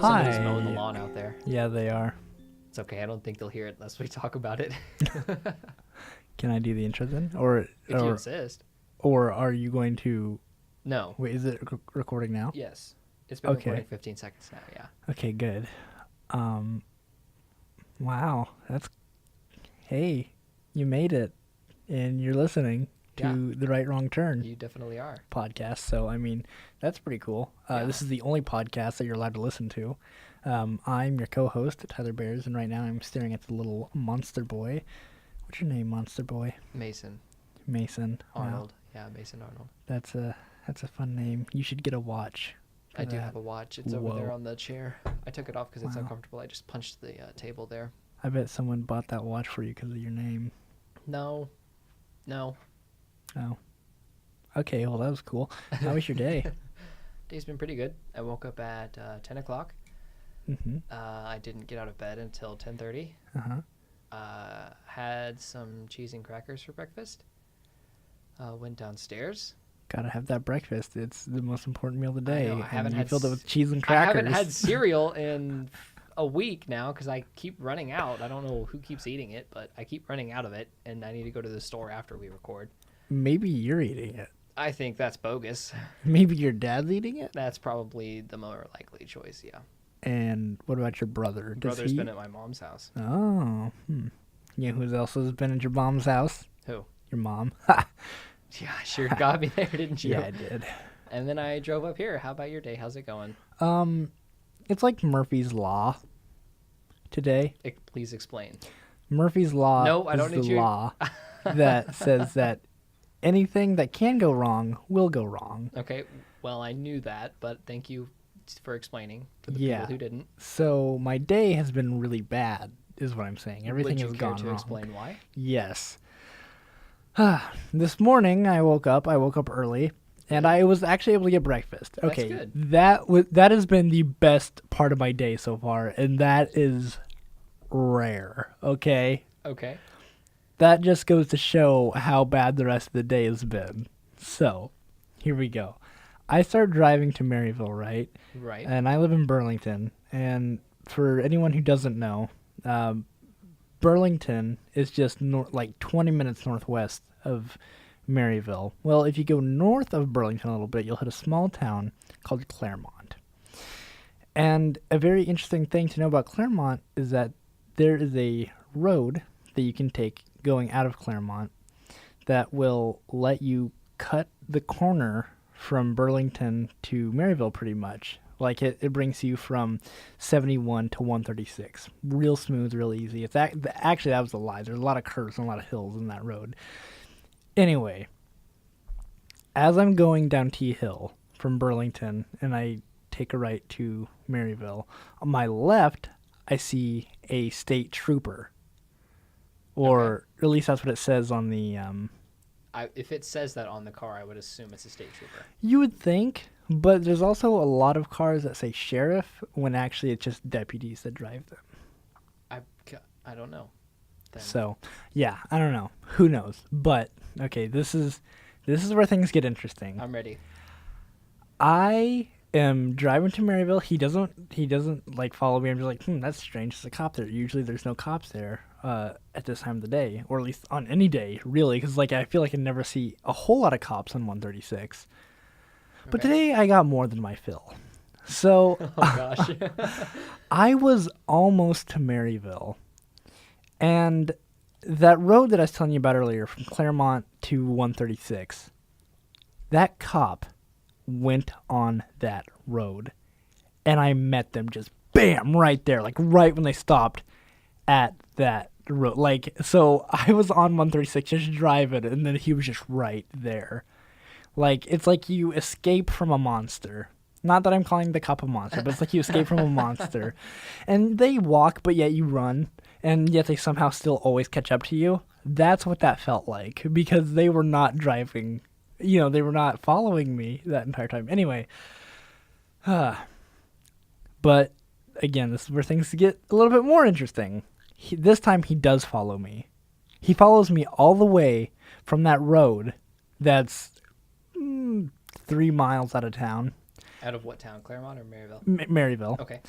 Somebody's Hi. mowing the lawn out there. Yeah, they are. It's okay. I don't think they'll hear it unless we talk about it. Can I do the intro then? Or If you insist. or are you going to No. wait, is it recording now? Yes. It's been Okay. recording 15 seconds now, yeah. Okay, good. Wow, hey, you made it and you're listening to the Right Wrong Turn You definitely are. podcast. So, I mean, that's pretty cool. This is the only podcast that you're allowed to listen to. I'm your co-host, Tyler Bears, and right now I'm staring at the little monster boy. What's your name, monster boy? Mason Mason. Arnold. Wow. Yeah, Mason Arnold. That's a fun name. You should get a watch. for I do that. have a watch. It's over there Whoa. on the chair. I took it off because it's Wow. uncomfortable. I just punched the table there. I bet someone bought that watch for you because of your name. No. Oh. Okay, well, that was cool. How was your day? Day's been pretty good. I woke up at 10 o'clock. Mm-hmm. I didn't get out of bed until 10:30. Uh-huh. Had some cheese and crackers for breakfast. Went downstairs. Gotta have that breakfast. It's the most important meal of the day. know, I haven't and you had filled it s- with cheese and I crackers. haven't had cereal in a week now because I keep running out. I don't know who keeps eating it, but I keep running out of it, and I need to go to the store after we record. Maybe you're eating it. I think that's bogus. Maybe your dad's eating it. That's probably the more likely choice, yeah. And what about your brother? Does Brother's he? been at my mom's house. Oh. You know who else has been at your mom's house? Who? Your mom. Yeah, sure got me there, didn't you? Yeah, I did. And then I drove up here. How about your day? How's it going? It's like Murphy's Law today. Please explain. Murphy's Law No, I is don't need the you. law that says that anything that can go wrong will go wrong. Okay, well, I knew that, but thank you for explaining to the Yeah. people who didn't. So my day has been really bad, is what I'm saying. Everything Would you has care gone to wrong. explain why? Yes. This morning I woke up early, and I was actually able to get breakfast. That's Okay, good. that has been the best part of my day so far, and that is rare. Okay, Okay. that just goes to show how bad the rest of the day has been. So, here we go. I started driving to Maryville, right? Right. And I live in Burlington. And for anyone who doesn't know, Burlington is just like 20 minutes northwest of Maryville. Well, if you go north of Burlington a little bit, you'll hit a small town called Claremont. And a very interesting thing to know about Claremont is that there is a road that you can take going out of Claremont that will let you cut the corner from Burlington to Maryville pretty much. Like it brings you from 71 to 136. Real smooth, real easy. It's actually, that was a lie. There's a lot of curves and a lot of hills in that road. Anyway, as I'm going down T Hill from Burlington and I take a right to Maryville, on my left, I see a state trooper. Or at least that's what it says on the... If it says that on the car, I would assume it's a state trooper. You would think, but there's also a lot of cars that say sheriff when actually it's just deputies that drive them. I don't know. Then. So, yeah, I don't know. Who knows? But okay, this is where things get interesting. I'm ready. I am driving to Maryville. He doesn't like follow me. I'm just like, that's strange. There's a cop there. Usually there's no cops there at this time of the day, or at least on any day, really, because like I feel like I never see a whole lot of cops on 136. But Okay. today I got more than my fill. So Oh, gosh. I was almost to Maryville, and that road that I was telling you about earlier from Claremont to 136, that cop went on that road, and I met them just bam right there, like right when they stopped at that road. Like, so I was on 136 just driving, and then he was just right there. Like, it's like you escape from a monster. Not that I'm calling the cop a monster, but it's like you escape from a monster. And they walk, but yet you run, and yet they somehow still always catch up to you. That's what that felt like, because they were not driving, they were not following me that entire time. Anyway, but again, this is where things get a little bit more interesting. This time he does follow me. He follows me all the way from that road that's 3 miles out of town. Out of what town? Claremont or Maryville? Maryville. Okay.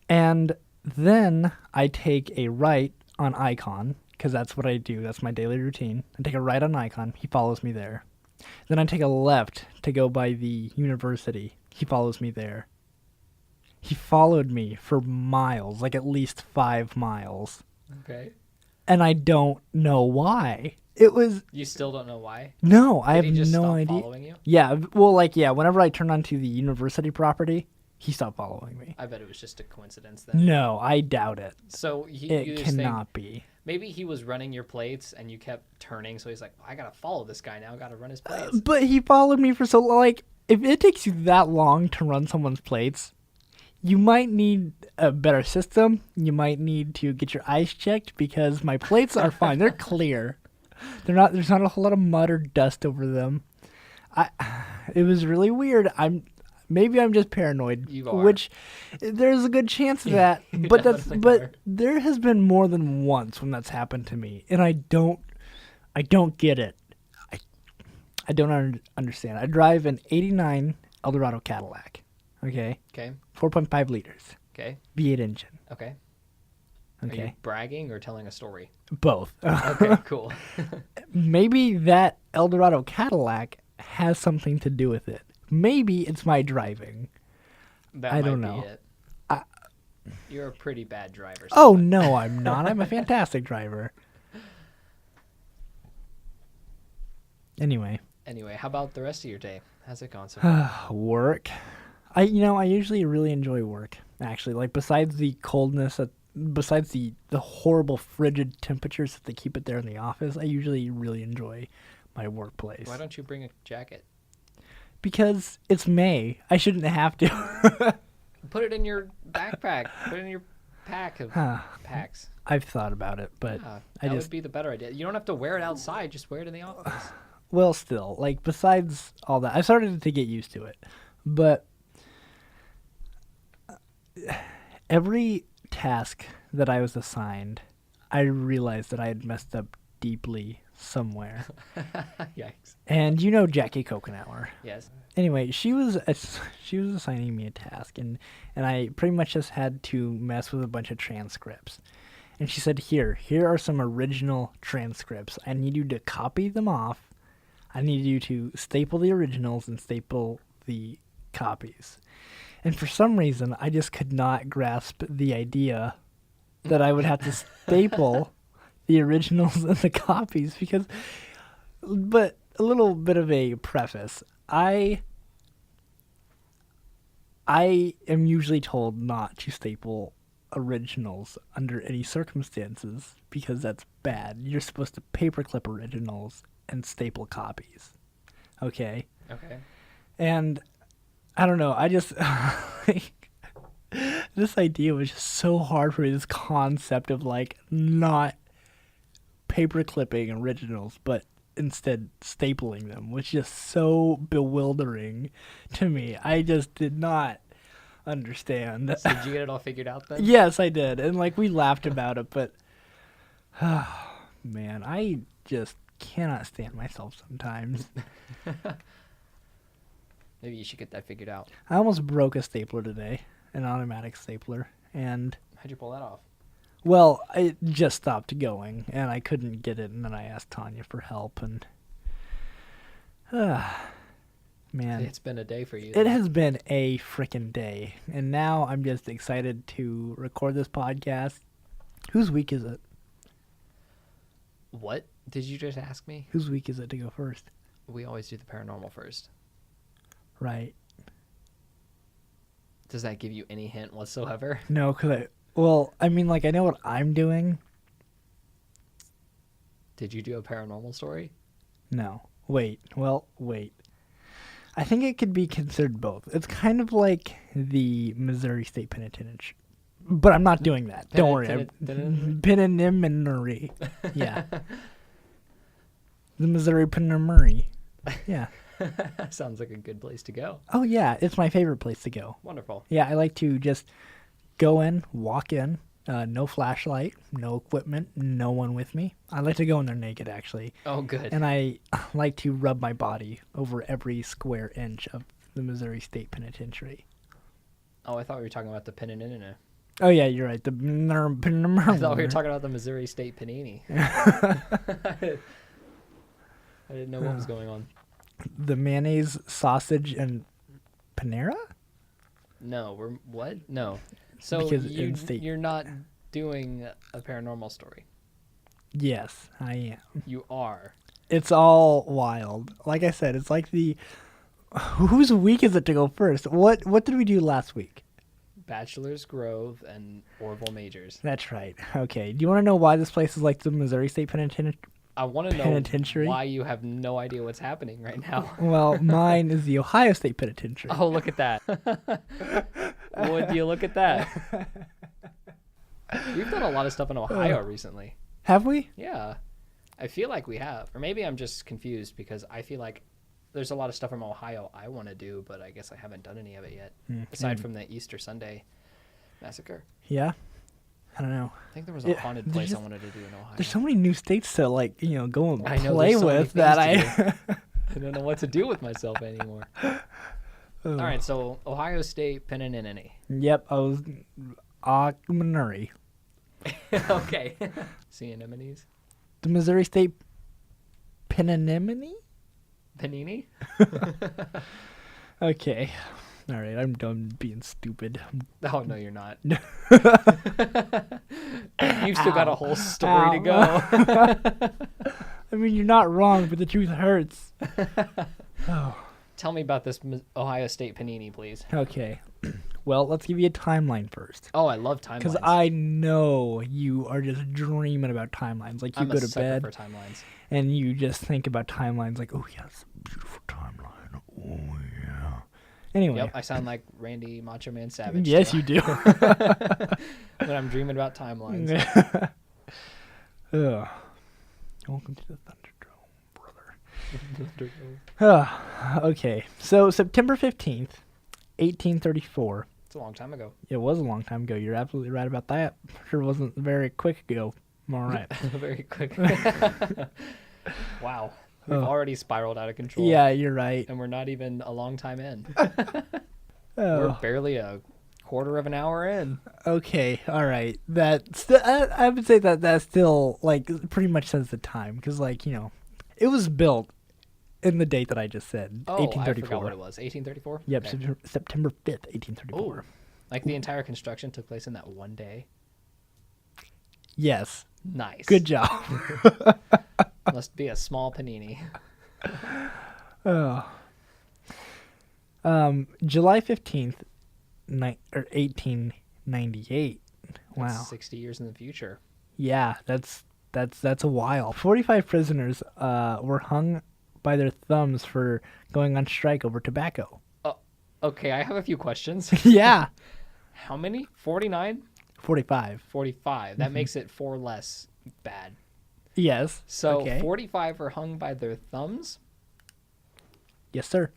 And then I take a right on Icon, because that's what I do. That's my daily routine. I take a right on Icon. He follows me there. Then I take a left to go by the university. He follows me there. He followed me for miles, like at least 5 miles. Okay. And I don't know why. It was... You still don't know why? No, I have Did he just no stop idea. following you? Yeah, well, whenever I turn onto the university property, he stopped following me. I bet it was just a coincidence then. No, I doubt it. So you It just cannot think be. maybe he was running your plates and you kept turning, so he's like, I gotta follow this guy now, gotta run his plates. But he followed me for so long. Like, if it takes you that long to run someone's plates, you might need a better system. You might need to get your eyes checked because my plates are fine. They're clear. There's not a whole lot of mud or dust over them. It was really weird. Maybe I'm just paranoid. You are. Which there's a good chance of that. But there has been more than once when that's happened to me, and I don't get it. I don't understand. I drive an '89 Eldorado Cadillac. Okay. 4.5 liters. Okay. V8 engine. Okay. Okay. Are you bragging or telling a story? Both. Okay, cool. Maybe that Eldorado Cadillac has something to do with it. Maybe it's my driving. I don't might know. be it. You're a pretty bad driver. Oh, no, I'm not. I'm a fantastic driver. Anyway, how about the rest of your day? How's it going so far? work. I usually really enjoy work, actually. Like, besides the coldness, besides the horrible frigid temperatures that they keep it there in the office, I usually really enjoy my workplace. Why don't you bring a jacket? Because it's May. I shouldn't have to. Put it in your backpack. Put it in your pack of packs. I've thought about it, but that would be the better idea. You don't have to wear it outside. Just wear it in the office. Well, still, like, besides all that, I started to get used to it. But every task that I was assigned, I realized that I had messed up deeply somewhere. Yikes. And Jackie Kokenauer. Yes. Anyway, she was assigning me a task, and I pretty much just had to mess with a bunch of transcripts. And she said, here are some original transcripts. I need you to copy them off. I need you to staple the originals and staple the copies. And for some reason, I just could not grasp the idea that I would have to staple the originals and the copies but a little bit of a preface. I am usually told not to staple originals under any circumstances because that's bad. You're supposed to paperclip originals and staple copies. Okay? Okay. And I don't know, I just this idea was just so hard for me, this concept of like not paper clipping originals but instead stapling them was just so bewildering to me. I just did not understand. So did you get it all figured out then? Yes, I did. And like we laughed about it, but man, I just cannot stand myself sometimes. Maybe you should get that figured out. I almost broke a stapler today, an automatic stapler, and How'd you pull that off? well, it just stopped going, and I couldn't get it, and then I asked Tanya for help, and man, It's been a day for you. it has been a frickin' day, and now I'm just excited to record this podcast. Whose week is it? What did you just ask me? Whose week is it to go first? We always do the paranormal first. Right. Does that give you any hint whatsoever? No, because I mean, like, I know what I'm doing. Did you do a paranormal story? No. Wait. I think it could be considered both. It's kind of like the Missouri State Penitentiary. But I'm not doing that. Don't worry. Penitentiary. Yeah. The Missouri Penitentiary. Yeah. Sounds like a good place to go. Oh, yeah. It's my favorite place to go. Wonderful. Yeah, I like to just go in, walk in, no flashlight, no equipment, no one with me. I like to go in there naked, actually. Oh, good. And I like to rub my body over every square inch of the Missouri State Penitentiary. Oh, I thought we were talking about the Penitentiary. Oh yeah, you're right. I thought we were talking about the Missouri State Panini. I didn't know what was going on. The mayonnaise, sausage, and Panera? No, we're what? No. So Because in-state- you're not doing a paranormal story. Yes, I am. You are. It's all wild. Like I said, it's like the whose week is it to go first? What did we do last week? Bachelor's Grove and Orville Majors. That's right. Okay. Do you want to know why this place is like the Missouri State Penitentiary? I want to know Penitentiary? why you have no idea what's happening right now. Well, mine is the Ohio State Penitentiary. Oh, look at that. Would you look at that? We've done a lot of stuff in Ohio recently. Have we? Yeah. I feel like we have. Or maybe I'm just confused because I feel like there's a lot of stuff from Ohio I want to do, but I guess I haven't done any of it yet. Aside from the Easter Sunday massacre. Yeah. I don't know. I think there was a haunted place I wanted to do in Ohio. There's so many new states to like, go and I know, play there's so many with that things I I don't know what to do with myself anymore. All right, so Ohio State Penitentiary. Yep, I was Missouri. Okay. Sea anemones. The Missouri State Penitentiary? Panini? Okay. All right, I'm done being stupid. Oh, no, you're not. You've still got a whole story to go. I mean, you're not wrong, but the truth hurts. Oh. Tell me about this Ohio State Panini, please. Okay. Well, let's give you a timeline first. Oh, I love timelines. Because I know you are just dreaming about timelines. Like, you go to bed for timelines. and you just think about timelines like, oh, yeah, it's a beautiful timeline. Oh, yeah. Anyway. Yep, I sound like Randy Macho Man Savage. Yes, too. you do. When I'm dreaming about timelines. Ugh. Welcome to the Thunderdome, brother. Okay, so September 15th, 1834. It's a long time ago. It was a long time ago. You're absolutely right about that. Sure wasn't very quick ago. All right. Very quick. Wow. We've already spiraled out of control. Yeah, you're right. And we're not even a long time in. Oh. We're barely a quarter of an hour in. Okay, all right. I would say that still, like, pretty much says the time. Because, like, it was built in the date that I just said, Oh, 1834. I forgot what it was. 1834? Yep, Okay. September 5th, 1834. Oh, like the entire construction took place in that one day? Yes. Nice. Good job. Must be a small panini. Oh. July 15th, 1898. Wow. That's 60 years in the future. Yeah, that's a while. 45 prisoners were hung by their thumbs for going on strike over tobacco. Okay, I have a few questions. Yeah. How many? 49? 45. 45. That makes it 4 less bad. Yes. So okay. 45 were hung by their thumbs. Yes, sir.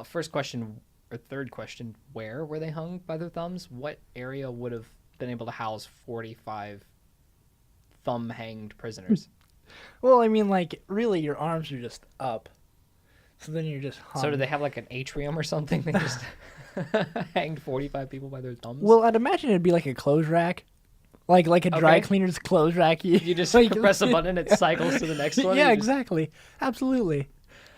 First question, or third question, where were they hung by their thumbs? What area would have been able to house 45 thumb-hanged prisoners? Well, I mean, like, really, your arms are just up. So then you're just hung. So do they have like an atrium or something? They just hanged 45 people by their thumbs? Well, I'd imagine it'd be like a clothes rack. Like a dry cleaner's clothes rack. You just like, press a button, it cycles to the next one? Yeah, exactly. Absolutely.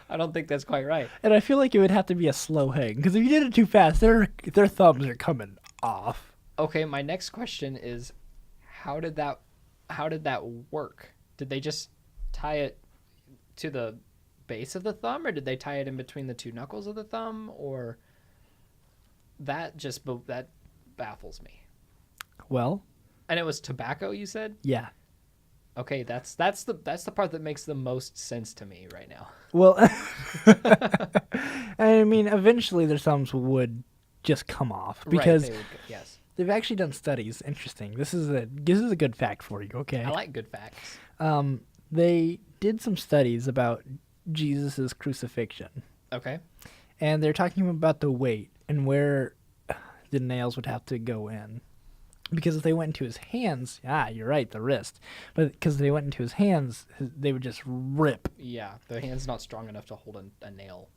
I don't think that's quite right. And I feel like it would have to be a slow hang. Because if you did it too fast, their thumbs are coming off. Okay, my next question is, how did that work? Did they just tie it to the base of the thumb, or did they tie it in between the two knuckles of the thumb, or that baffles me. Well, and it was tobacco, you said? Yeah. Okay, that's the part that makes the most sense to me right now. Well, I mean, eventually their thumbs would just come off because right, yes. They've actually done studies. Interesting. This is a good fact for you. Okay. I like good facts. They did some studies about Jesus's crucifixion. Okay. And they're talking about the weight and where the nails would have to go in. Because if they went into his hands, you're right, the wrist. But because they went into his hands, they would just rip. Yeah, the hand's not strong enough to hold a nail.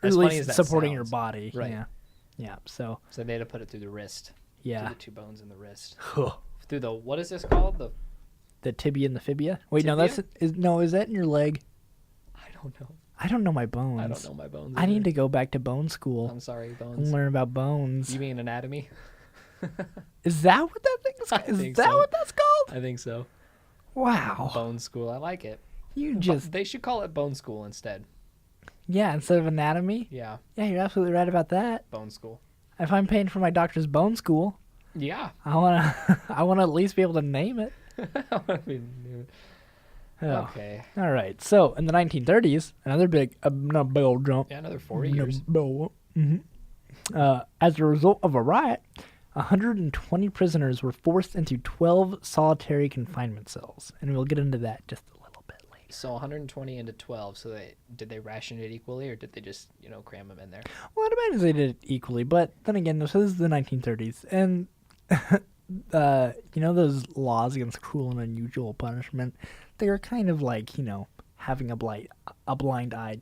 at As funny least as that supporting your sounds. body. Right. Yeah. Yeah. So So they had to put it through the wrist. yeah. Through the two bones in the wrist. Through the, what is this called? The tibia and the fibia. Wait, no, Tibia? is that in your leg? I don't know. I don't know my bones. I don't know my bones. I need either. to go back to bone school I'm sorry, and bones. learn about bones. You mean anatomy? Is that what that thing is? I Is think that so. what that's called? I think so. Wow. Bone school. I like it. You just They should call it bone school instead. yeah, instead of anatomy. Yeah, Yeah, you're absolutely right about that. bone school. If I'm paying for my doctor's bone school, Yeah. I wanna I wanna at least be able to name it. I mean, Oh. okay. All right. So in the 1930s, another big old jump. Yeah, another 40 years. As a result of a riot, 120 prisoners were forced into 12 solitary confinement cells, and we'll get into that just a little bit later. So 120 into 12. So did they ration it equally, or did they just cram them in there? Well, I'd imagine they did it equally, but then again, this is the 1930s, and those laws against cruel and unusual punishment, they are kind of like having a blind eye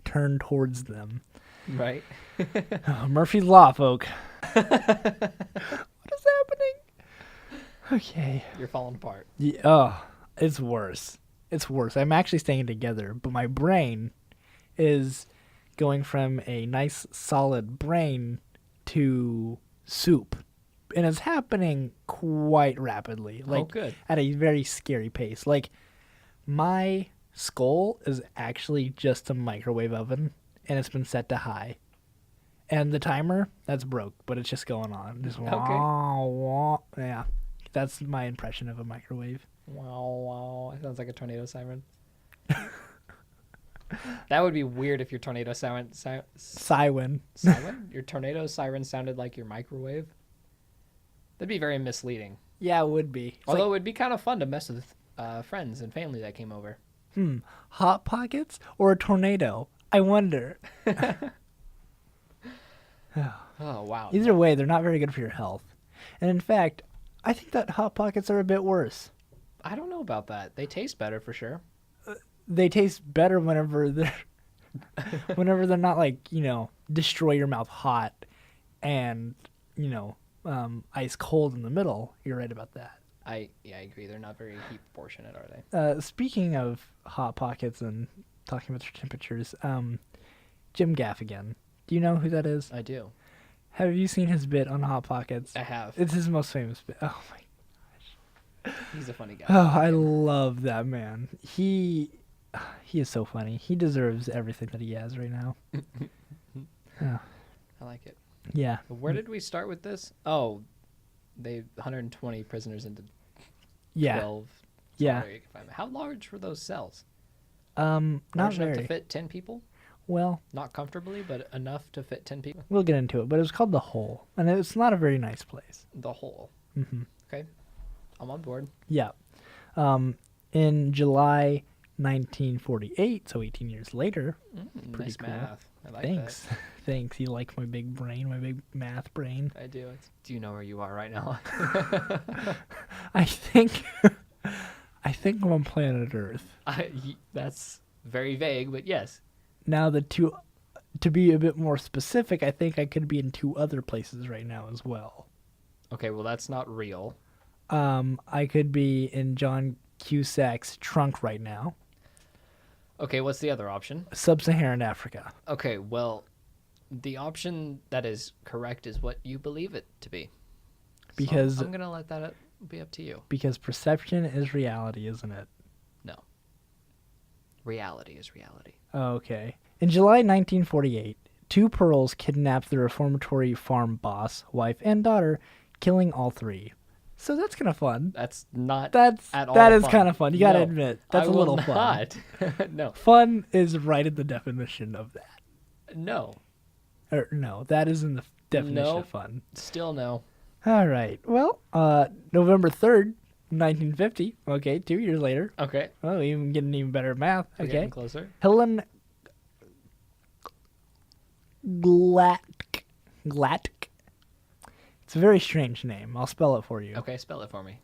turned towards them. Right. Murphy's Law, folk. What is happening? Okay. You're falling apart. Yeah, oh, it's worse. It's worse. I'm actually staying together, but my brain is going from a nice solid brain to soup. And it's happening quite rapidly. Like good. at a very scary pace. Like my skull is actually just a microwave oven and it's been set to high. And the timer, that's broke, but it's just going on. Just wah, wah. Yeah. That's my impression of a microwave. Wow, wow. It sounds like a tornado siren. That would be weird if your tornado siren. Siren. Siren? Your tornado siren sounded like your microwave? That'd be very misleading. Yeah, it would be. It's Although it would be kind of fun to mess with friends and family that came over. Hot Pockets or a tornado? I wonder. Oh, wow. Either way, they're not very good for your health. And in fact, I think that Hot Pockets are a bit worse. I don't know about that. They taste better for sure. They taste better whenever they're not like, destroy your mouth hot and, ice cold in the middle. You're right about that. I agree. They're not very heat proportionate, are they? Speaking of Hot Pockets and talking about their temperatures, Jim Gaffigan. Do you know who that is? I do. Have you seen his bit on Hot Pockets? I have. It's his most famous bit. Oh my! He's a funny guy. Oh, I love that man. He is so funny. He deserves everything that he has right now. Oh, I like it. yeah. Where did we start with this? Oh, they 120 prisoners into 12. Yeah. solitary confinement. How large were those cells? Not Large enough very. to fit 10 people? Well, Not comfortably, but enough to fit 10 people. we'll get into it, but it was called The Hole, and it's not a very nice place. The whole. Hmm. Okay. I'm on board. Yeah. In July 1948, so 18 years later. Pretty Nice cool. math. I like Thanks. Thanks. You like my big brain, my big math brain? that. I do. Do you know where you are right now? I think I'm on planet Earth. That's very vague, but yes. Now to be a bit more specific, I think I could be in 2 other places right now as well. Okay, well, that's not real. I could be in John Cusack's trunk right now. Okay, what's the other option? Sub-Saharan Africa. Okay, well, the option that is correct is what you believe it to be. So Because I'm going to let that be up to you. because perception is reality, isn't it? No. Reality is reality. Okay. In July 1948, 2 Pearls kidnapped the reformatory farm boss, wife, and daughter, killing all 3. So that's kind of fun. That's not That at all is fun. kind of fun. You gotta No, admit that's I a will little fun. not. No. Fun is right in the definition of that. No. Or no, that is in the definition No. of fun. Still no. All right. Well, November 3rd, 1950. Okay, 2 years later. Okay. Oh, even getting even better at math. We're Okay. getting closer. Helen Glatk. It's a very strange name. I'll spell it for you. Okay, spell it for me.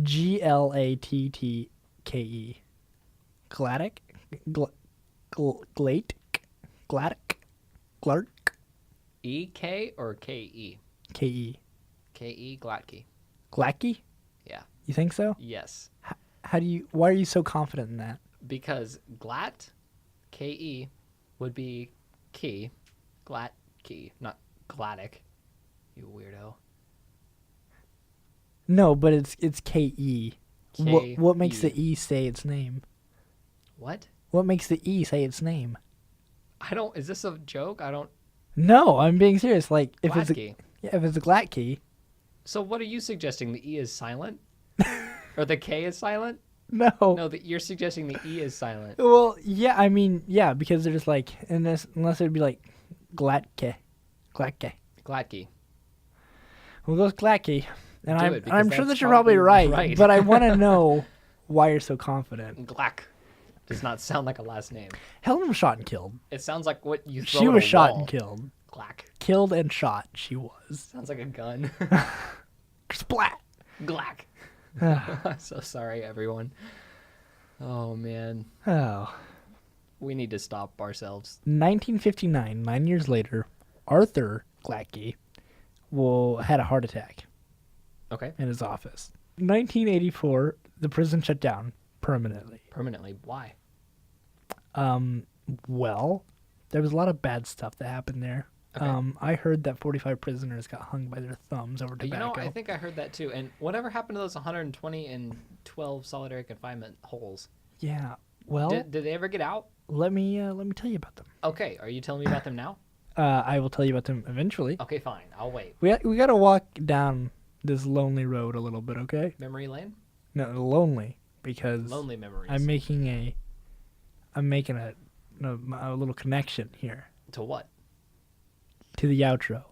Glattke. Glatke? Glate? Glark? E-K or K-E? K-E. K-E, Glatke. Glacky? Yeah. You think so? Yes. Why are you so confident in that? Because Glat, K-E, would be key. Glatke, not Gladdick. You weirdo. No, but it's K-E. What makes K-E. the E say its name? What? What makes the E say its name? Is this a joke? No, I'm being serious. Like, if it's Glatke. if it's a Glacky, So what are you suggesting? The E is silent? Or the K is silent? no. No, you're suggesting the E is silent. Well, yeah, I mean, yeah, because they're just like, unless it'd be like Glatke. Glatke. We'll go with Glacky. And Do it, because I'm sure that's that you're probably right, right. but I want to know why you're so confident. Glack does not sound like a last name. Helen was shot and killed. It sounds like what you throw She at was a shot wall. and killed. Glack. Killed and shot, she was. Sounds like a gun. Splat! Glack. I'm so sorry, everyone. Oh, man. Oh. We need to stop ourselves. 1959, 9 years later, Arthur Glacky had a heart attack Okay. in his office. 1984, the prison shut down permanently. Permanently. Why? Well, there was a lot of bad stuff that happened there. Okay. I heard that 45 prisoners got hung by their thumbs over tobacco. I think I heard that too. And whatever happened to those 120 and 12 solitary confinement holes? Yeah. Well, Did they ever get out? let me tell you about them. Okay. Are you telling me about them now? I will tell you about them eventually. Okay, fine. I'll wait. We got to walk down this lonely road a little bit, okay? Memory lane? No, lonely because Lonely memories. I'm making a little connection here To what? to the outro.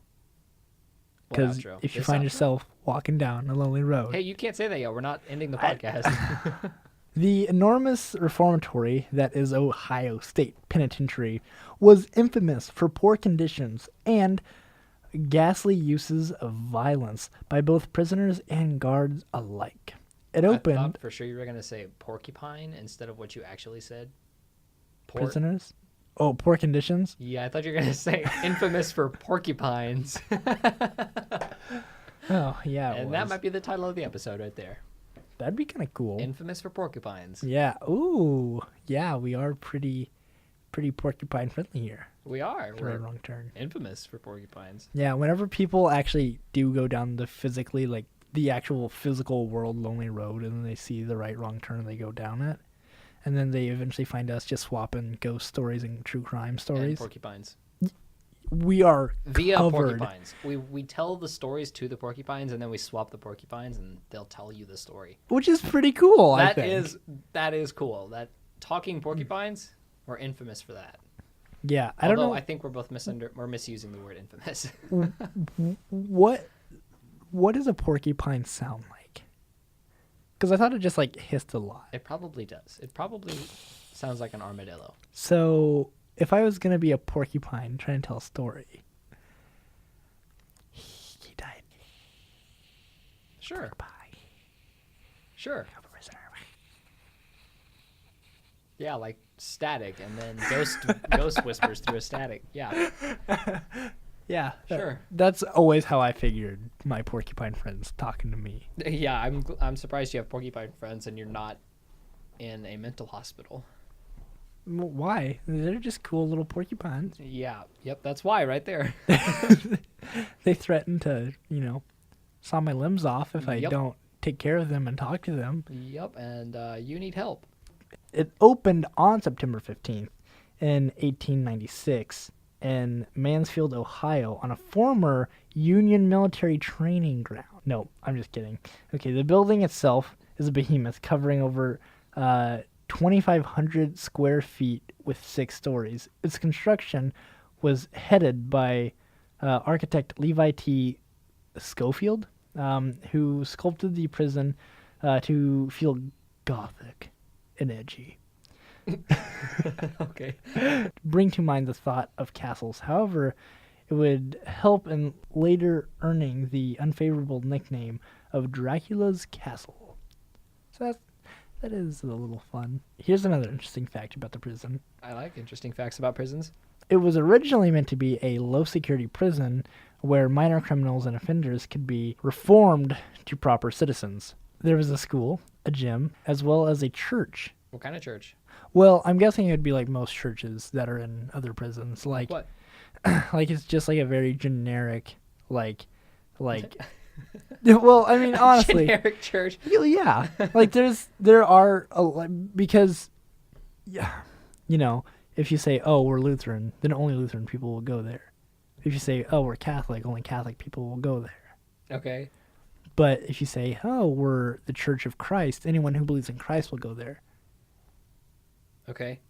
What Because outro? if you This find outro? yourself walking down a lonely road, Hey, you can't say that yet. We're not ending the podcast. the enormous reformatory that is Ohio State Penitentiary was infamous for poor conditions and ghastly uses of violence by both prisoners and guards alike. It I opened thought for sure you were going to say porcupine instead of what you actually said. prisoners. Oh, poor conditions. Yeah, I thought you were going to say infamous for porcupines. Oh yeah, it And was. that might be the title of the episode right there. That'd be kind of cool. Infamous for porcupines. Yeah. Ooh. Yeah, we are pretty porcupine friendly here. We are. For a We're wrong turn. infamous for porcupines. Yeah. Whenever people actually do go down the actual physical world lonely road, and then they see the right wrong turn, they go down it, and then they eventually find us just swapping ghost stories and true crime And stories. porcupines. We are Via covered. porcupines. We tell the stories to the porcupines, and then we swap the porcupines, and they'll tell you the story. Which is pretty cool. I think. That is cool. That talking porcupines, we're infamous for that. Yeah. I don't Although know I think we're both we're misusing the word infamous. what does a porcupine sound like? Because I thought it just like hissed a lot. It probably does. It probably sounds like an armadillo. So if I was gonna be a porcupine trying to tell a story, he died. Sure. Bye. Sure. Of a prisoner. Yeah, like static, and then ghost whispers through a static. Yeah. Yeah. Sure. That's always how I figured my porcupine friends talking to me. Yeah, I'm surprised you have porcupine friends and you're not in a mental hospital. Why? They're just cool little porcupines. Yeah. Yep. That's why, right there. They threaten to, saw my limbs off if I Yep. don't take care of them and talk to them. Yep. And you need help. It opened on September 15th in 1896 in Mansfield, Ohio, on a former Union military training ground. No, I'm just kidding. Okay, the building itself is a behemoth covering over 2,500 square feet with 6 stories. Its construction was headed by architect Levi T. Schofield, who sculpted the prison to feel gothic and edgy. Okay. Bring to mind the thought of castles. However, it would help in later earning the unfavorable nickname of Dracula's Castle. So that is a little fun. Here's another interesting fact about the prison. I like interesting facts about prisons. It was originally meant to be a low-security prison where minor criminals and offenders could be reformed to proper citizens. There was a school, a gym, as well as a church. What kind of church? Well, I'm guessing it would be like most churches that are in other prisons. Like What? like it's just like a very generic, like. Well, I mean, honestly, Generic church. yeah. Like there are because, yeah, you know, if you say, oh, we're Lutheran, then only Lutheran people will go there. If you say, oh, we're Catholic, only Catholic people will go there. Okay. But if you say, oh, we're the Church of Christ, anyone who believes in Christ will go there. Okay.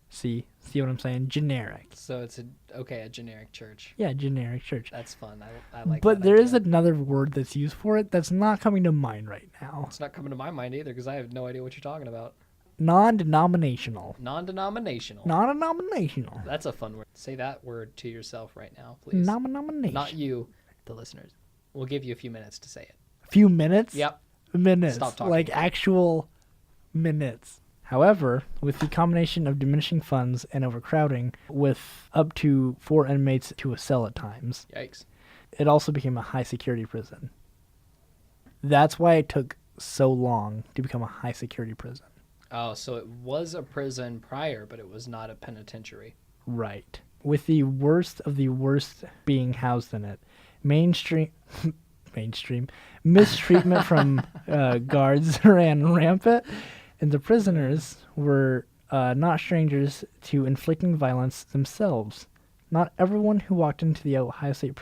See what I'm saying? Generic. So it's a generic church. Yeah, generic church. That's fun. I like. But that there is idea. another word that's used for it that's not coming to mind right now. It's not coming to my mind either because I have no idea what you're talking about. Non-denominational. Non-denominational. Non-denominational. That's a fun word. Say that word to yourself right now, please. Non-denomination. Not you, the listeners. We'll give you a few minutes to say it. A few minutes? Yep. Minutes. Stop talking. Like actual minutes. However, with the combination of diminishing funds and overcrowding, with up to 4 inmates to a cell at times, Yikes. it also became a high-security prison. That's why it took so long to become a high-security prison. Oh, so it was a prison prior, but it was not a penitentiary. Right. With the worst of the worst being housed in it. Mainstream mistreatment from guards ran rampant, and the prisoners were not strangers to inflicting violence themselves. Not everyone who walked into the Ohio State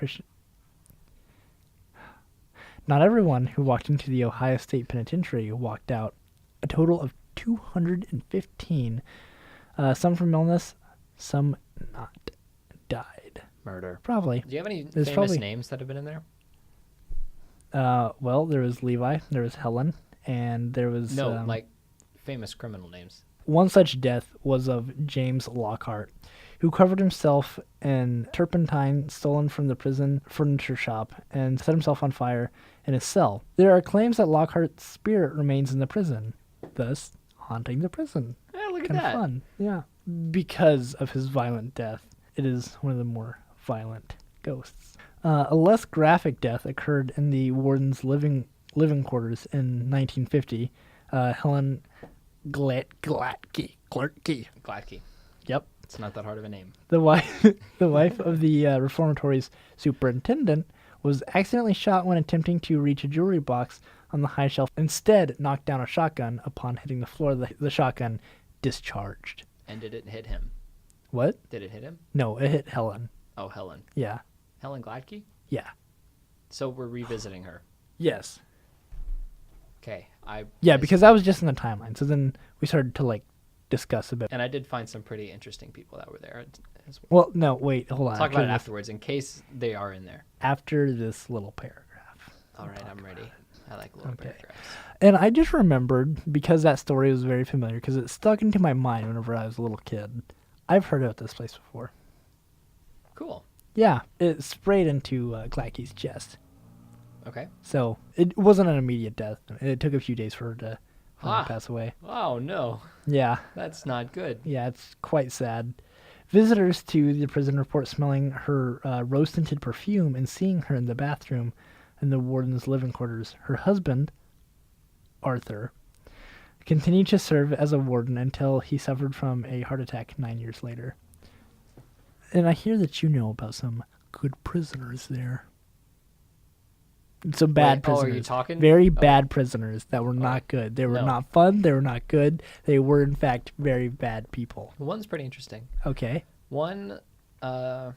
Penitentiary walked out. A total of 215, some from illness, some not, died. Murder. Probably. Do you have any There's famous probably- names that have been in there? Well, there was Levi, there was Helen, and there was No, like famous criminal names. one such death was of James Lockhart, who covered himself in turpentine stolen from the prison furniture shop and set himself on fire in his cell. There are claims that Lockhart's spirit remains in the prison, thus haunting the prison. Yeah, look at Kind of that. fun, yeah. Because of his violent death, it is one of the more violent ghosts. A less graphic death occurred in the warden's living quarters in 1950. Helen Gladkey. Gladkey. Yep. It's not that hard of a name. The wife of the reformatory's superintendent was accidentally shot when attempting to reach a jewelry box on the high shelf. Instead, knocked down a shotgun upon hitting the floor. The shotgun discharged. And did it hit him? What? Did it hit him? No, it hit Helen. Oh, Helen. Yeah. Helen Gladkey? Yeah. So we're revisiting her. Yes. Okay. Yeah, because that was just in the timeline. So then we started to discuss a bit. And I did find some pretty interesting people that were there as well. Well, no, wait, hold on. Talk about it After afterwards in case they are in there. After this little paragraph. All right, I'm ready. I like little Okay. paragraphs. And I just remembered, because that story was very familiar, because it stuck into my mind whenever I was a little kid. I've heard about this place before. Cool. Yeah, it sprayed into Gladkey's chest. Okay. So it wasn't an immediate death. It took a few days for her to pass away. Oh, no. Yeah. That's not good. Yeah, it's quite sad. Visitors to the prison report smelling her rose-tinted perfume and seeing her in the bathroom in the warden's living quarters. Her husband, Arthur, continued to serve as a warden until he suffered from a heart attack 9 years later. And I hear that you know about some good prisoners there. Some bad Wait, prisoners. are you talking? Very bad prisoners that were not good. They were No. not fun. They were not good. They were, in fact, very bad people. One's pretty interesting. Okay. One, have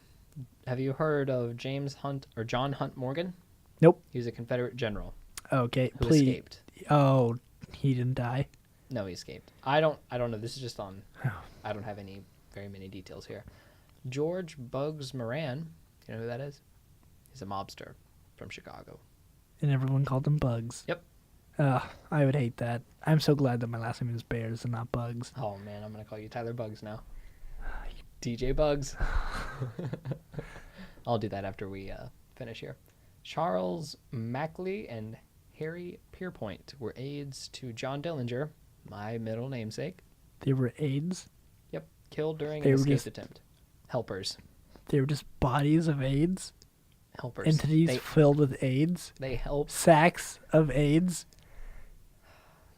you heard of James Hunt or John Hunt Morgan? Nope. He was a Confederate general Okay. who Please. escaped. Oh, he didn't die. No, he escaped. I don't know. This is just on. I don't have very many details here. George Bugs Moran. You know who that is? He's a mobster from Chicago. And everyone called them Bugs. Yep. I would hate that. I'm so glad that my last name is Bears and not Bugs. Oh man, I'm gonna call you Tyler Bugs now. DJ Bugs. I'll do that after we finish here. Charles Mackley and Harry Pierpoint were aides to John Dillinger, My middle namesake. They were AIDS. Yep. Killed during They an were escape just- attempt. Helpers. They were just bodies of AIDS. Helpers. Entities filled with AIDS. They help. Sacks of AIDS.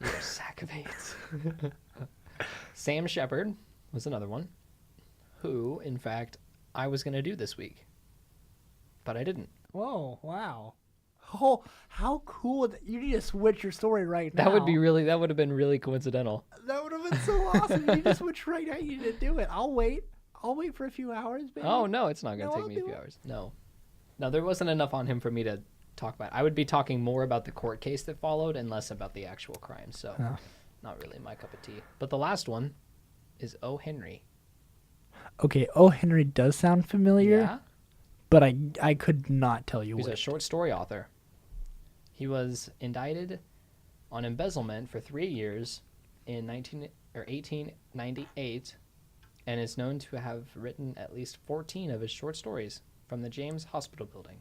You're a sack of AIDS. Sam Shepard was another one who, in fact, I was going to do this week. But I didn't. Whoa, wow. Oh, how cool. You need to switch your story right now. That would have been really coincidental. That would have been so awesome. You need to switch right now. You need to do it. I'll wait. I'll wait for a few hours, baby. Oh, no, it's not going No, to take I'll me a do few it. hours. No. No, there wasn't enough on him for me to talk about. I would be talking more about the court case that followed and less about the actual crime. So, Oh. not really my cup of tea. But the last one is O. Henry. Okay, O. Henry does sound familiar, Yeah? but I could not tell you He's a what. short story author. He was indicted on embezzlement for 3 years in 1898 and is known to have written at least 14 of his short stories from the James Hospital building.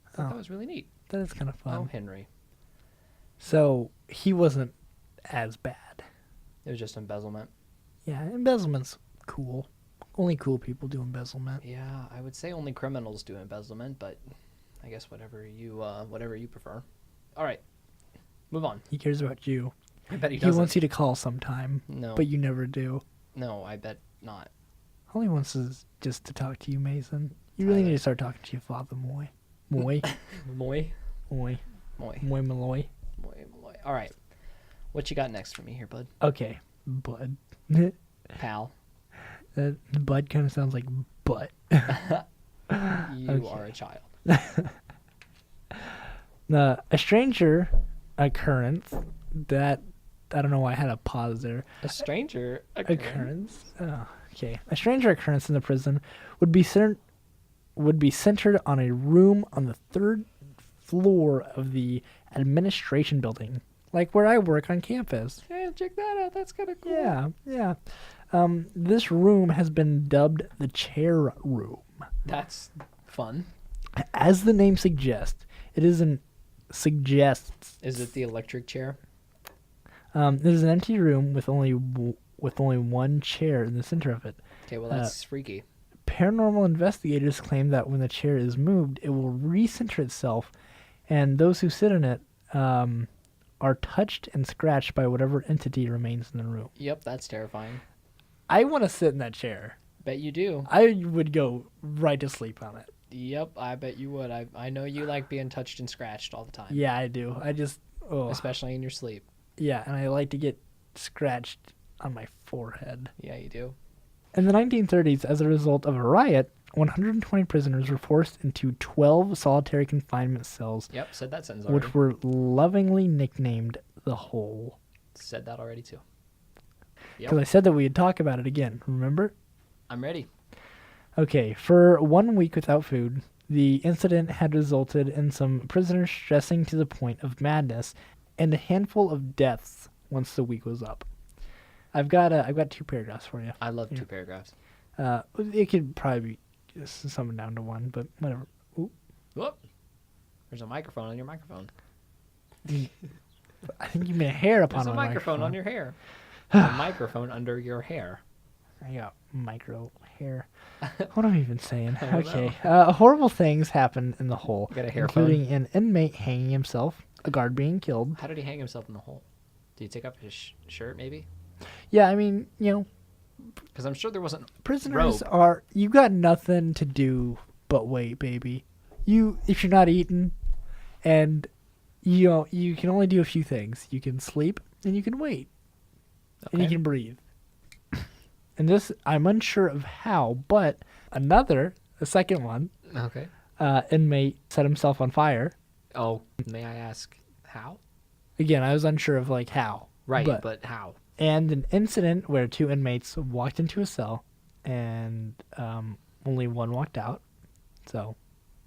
I thought Oh. that was really neat. That is kind of fun. Oh, Henry. So he wasn't as bad. It was just embezzlement. Yeah, embezzlement's cool. Only cool people do embezzlement. Yeah, I would say only criminals do embezzlement, but I guess whatever you prefer. All right, move on. He cares about you. I bet he He doesn't. wants you to call sometime, No, but you never do. no, I bet not. All he wants is just to talk to you, Mason. You really Tyler. need to start talking to your father, Moy. Moy. Moy, Moy. Moy, Moy Malloy. Moy, Moy. All right, what you got next for me here, bud? Okay, Bud. Pal, That Bud kind of sounds like butt. you Okay. are a child. A stranger occurrence that I don't know why I had a pause there. A stranger Occurrence. Oh, okay. A stranger occurrence in the prison would be centered on a room on the third floor of the administration building, like where I work on campus. Hey, check that out. That's kind of cool. Yeah, yeah. This room has been dubbed the chair room. That's fun. As the name suggests, it suggests Is it the electric chair? it is an empty room with only one chair in the center of it. Okay, well that's freaky. Paranormal investigators claim that when the chair is moved, it will recenter itself, and those who sit in it are touched and scratched by whatever entity remains in the room. Yep, that's terrifying. I want to sit in that chair. Bet you do. I would go right to sleep on it. Yep, I bet you would. I know you like being touched and scratched all the time. Yeah, I do. Especially in your sleep. Yeah, and I like to get scratched on my forehead. Yeah, you do. In the 1930s, as a result of a riot, 120 prisoners were forced into 12 solitary confinement cells, Yep, said that sentence already. which were lovingly nicknamed the Hole. Said that already too. Yep. Because I said that we'd talk about it again, remember? I'm ready. Okay, for 1 week without food, the incident had resulted in some prisoners stressing to the point of madness and a handful of deaths once the week was up. I've got 2 paragraphs for you. I love 2 paragraphs. It could probably be just summoned down to 1, but whatever. Ooh, Whoop. There's a microphone on your microphone. I think you made a hair upon There's a my microphone on your hair. A microphone under your hair. I got micro hair. What am I even saying? I don't Okay. Horrible things happened in the hole, You got a hair including an inmate hanging himself, a guard being killed. How did he hang himself in the hole? Did he take off his shirt, maybe? Yeah, I mean, Because I'm sure there wasn't. prisoners Rope. you got nothing to do but wait, baby. If you're not eating, and you can only do a few things. You can sleep and you can wait. And you Okay. can breathe. And this, I'm unsure of how, but a second one, Okay. inmate set himself on fire. Oh, may I ask how? Again, I was unsure of how. Right, but how? And an incident where 2 inmates walked into a cell, and only one walked out. So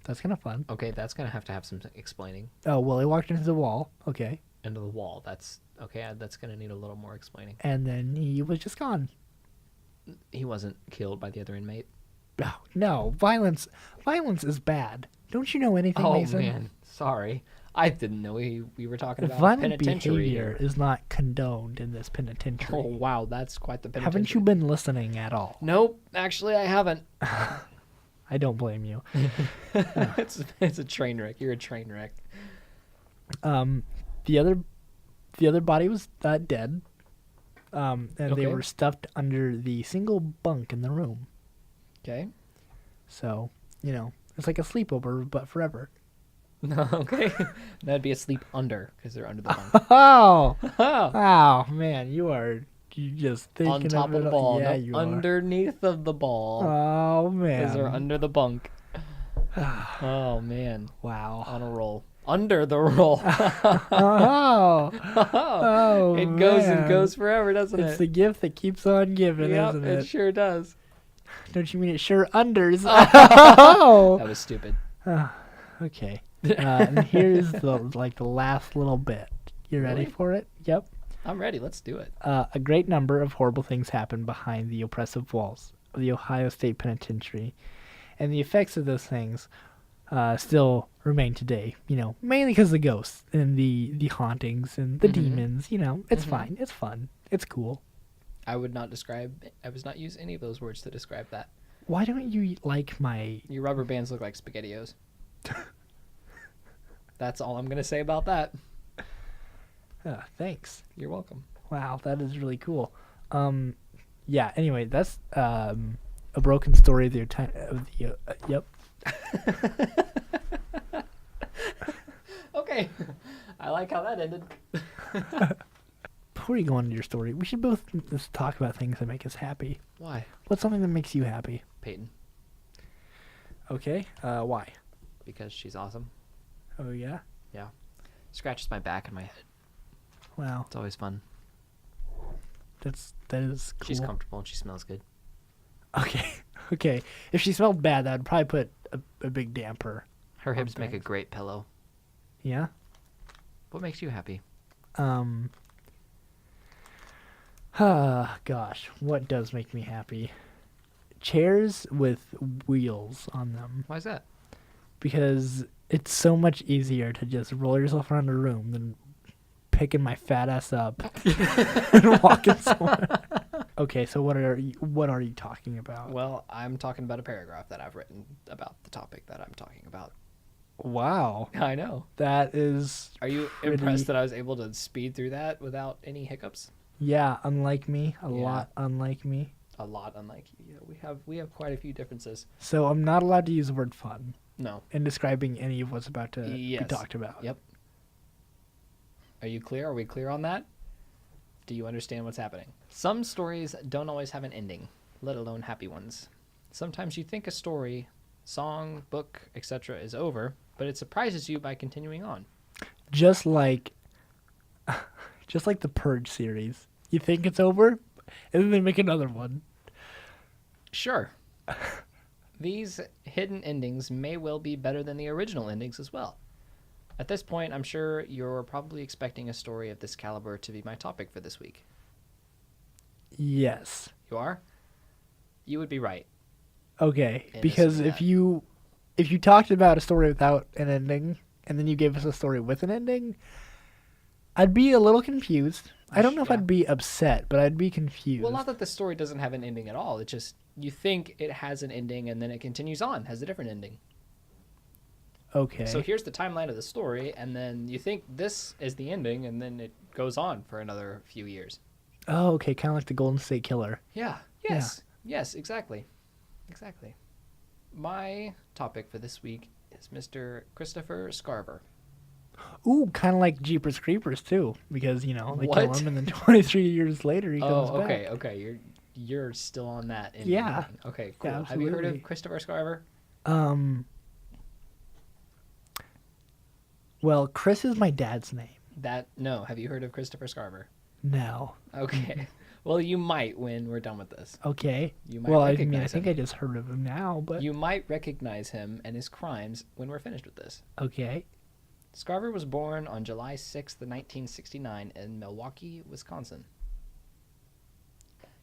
that's kind of fun. Okay, that's gonna have to have some explaining. Oh well, he walked into the wall. Okay, Into the wall. That's okay. That's gonna need a little more explaining. and then he was just gone. He wasn't killed by the other inmate. No, violence is bad. Don't you know anything, Oh Mason? man, sorry. I didn't know we were talking about Violent penitentiary behavior here. is not condoned in this penitentiary. Oh, wow, that's quite the penitentiary. Haven't you been listening at all? Nope, actually, I haven't. I don't blame you. It's a train wreck. You're a train wreck. The other body was dead. And they Okay. were stuffed under the single bunk in the room. Okay. So, it's like a sleepover, but forever. Okay. That'd be a sleep under because they're under the bunk. Oh, Oh. wow, man, you just thinking On top of of it the all. ball. Yeah, Nope, you are. underneath of the ball. Oh Because they're man. under the bunk. Oh, man. Wow. On a roll. Under the roll. Oh. Oh, It goes and man. goes forever, doesn't It's it? the gift that keeps on giving, Yep, isn't it it? sure does. Don't you mean it sure unders? Oh. That was stupid. Okay. And here's the last little bit. You ready Really? for it? Yep. I'm ready. Let's do it. A great number of horrible things happen behind the oppressive walls of the Ohio State Penitentiary, and the effects of those things still remain today. Mainly because of the ghosts and the hauntings and the demons. It's fine. It's fun. It's cool. I would not use any of those words to describe that. Why don't you like my... Your rubber bands look like SpaghettiOs. That's all I'm going to say about that. Thanks. You're welcome. Wow, that is really cool. Yeah, anyway, that's a broken story of the yep. Okay. I like how that ended. Before you go on to your story, we should both just talk about things that make us happy. Why? What's something that makes you happy? Peyton. Okay, why? Because she's awesome. Oh, yeah? Yeah. Scratches my back and my head. Wow, It's always fun. that is cool. She's comfortable and she smells good. Okay, okay. If she smelled bad, that would probably put a big damper. Her hips make a things. great pillow. Yeah? What makes you happy? Gosh, what does make me happy? Chairs with wheels on them. Why is that? Because it's so much easier to just roll yourself around a room than picking my fat ass up and walking somewhere. Okay, so what are you talking about? Well, I'm talking about a paragraph that I've written about the topic that I'm talking about. Wow, I know. that is. Are you pretty- impressed that I was able to speed through that without any hiccups? Yeah, unlike me, a Yeah. lot unlike me. A lot unlike you. Yeah, we have quite a few differences. So I'm not allowed to use the word fun No. in describing any of what's about to Yes. be talked about. Yep. Are you clear? Are we clear on that? Do you understand what's happening? Some stories don't always have an ending, let alone happy ones. Sometimes you think a story, song, book, etc. is over, but it surprises you by continuing on. Just like the Purge series. You think it's over, and then they make another one. Sure. These hidden endings may well be better than the original endings as well. At this point, I'm sure you're probably expecting a story of this caliber to be my topic for this week. Yes. You are? You would be right. Okay, And because assuming if you talked about a story without an ending, and then you gave us a story with an ending, I'd be a little confused. I don't know if Yeah. I'd be upset, but I'd be confused. Well, not that the story doesn't have an ending at all. It's just you think it has an ending and then it continues on, has a different ending. Okay. So here's the timeline of the story, and then you think this is the ending, and then it goes on for another few years. Oh, okay, kind of like the Golden State Killer. Yeah. Yes. Yes, exactly. Exactly. My topic for this week is Mr. Christopher Scarver. Ooh, kind of like Jeepers Creepers too, because they kill What? him, and then 23 years later he comes Oh, okay, back. okay. You're still on that. Yeah. Okay, cool. Yeah, Have you heard absolutely. of Christopher Scarver? Well, Chris is my dad's name. No. Have you heard of Christopher Scarver? No. Okay. Well, you might when we're done with this. Okay. You might Well, I recognize think him. I just heard of him now, but You might recognize him and his crimes when we're finished with this. okay. Scarver was born on July 6th, 1969 in Milwaukee, Wisconsin.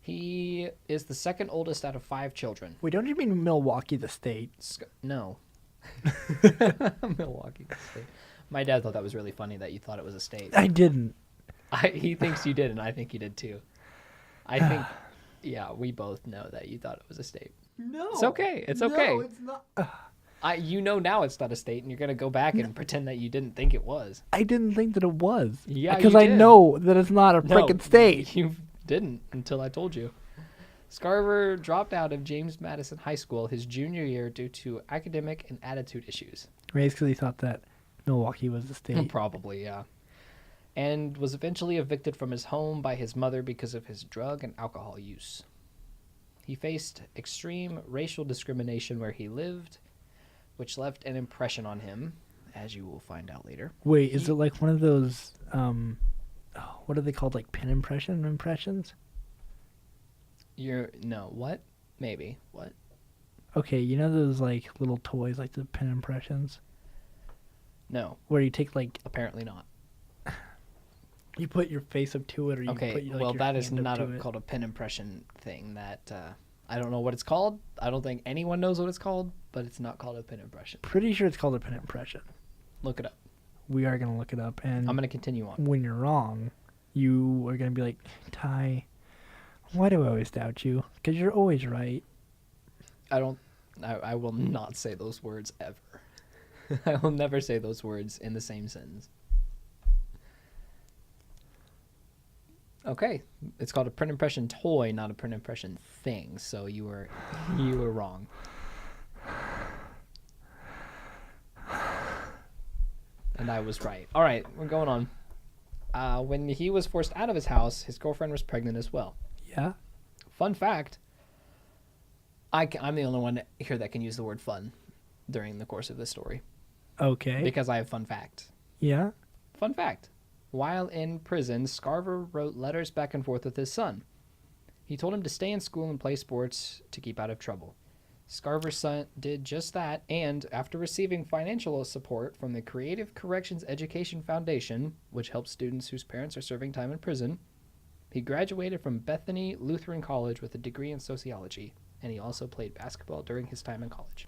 He is the second oldest out of 5 children. Wait, don't you mean Milwaukee, the state? No. Milwaukee. State. My dad thought that was really funny that you thought it was a state. I didn't. He thinks you did, and I think you did too. I think, yeah, we both know that you thought it was a state. No. It's okay. It's okay. No, it's not. You know now it's not a state, and you're gonna go back and pretend that you didn't think it was. I didn't think that it was. Yeah, because you I did. know that it's not a No, freaking state. You didn't until I told you. Scarver dropped out of James Madison High School his junior year due to academic and attitude issues. Raised because he thought that Milwaukee was the state. Probably, yeah. And was eventually evicted from his home by his mother because of his drug and alcohol use. He faced extreme racial discrimination where he lived, which left an impression on him, as you will find out later. Wait, is it like one of those, what are they called, like pin impressions? No, what? Maybe. What? Okay, you know those like little toys, like the pin impressions? No, Where you take like, apparently not. you put your face up to it, or you Okay, put like, well, your that is hand up not to it. called a pin impression thing. That I don't know what it's called. I don't think anyone knows what it's called, but it's not called a pin impression. Pretty sure it's called a pin impression. Look it up. We are going to look it up, and I'm going to continue on. when you're wrong, you are going to be like, Ty, why do I always doubt you? Because you're always right. I will not say those words ever. I will never say those words in the same sentence. Okay, it's called a print impression toy, not a print impression thing. So you were wrong. And I was right. All right, we're going on. When he was forced out of his house, his girlfriend was pregnant as well. Yeah? Fun fact. I'm the only one here that can use the word fun during the course of this story. Okay. Because I have fun fact. Yeah? Fun fact. While in prison, Scarver wrote letters back and forth with his son. He told him to stay in school and play sports to keep out of trouble. Scarver's son did just that, and after receiving financial support from the Creative Corrections Education Foundation, which helps students whose parents are serving time in prison, he graduated from Bethany Lutheran College with a degree in sociology, and he also played basketball during his time in college.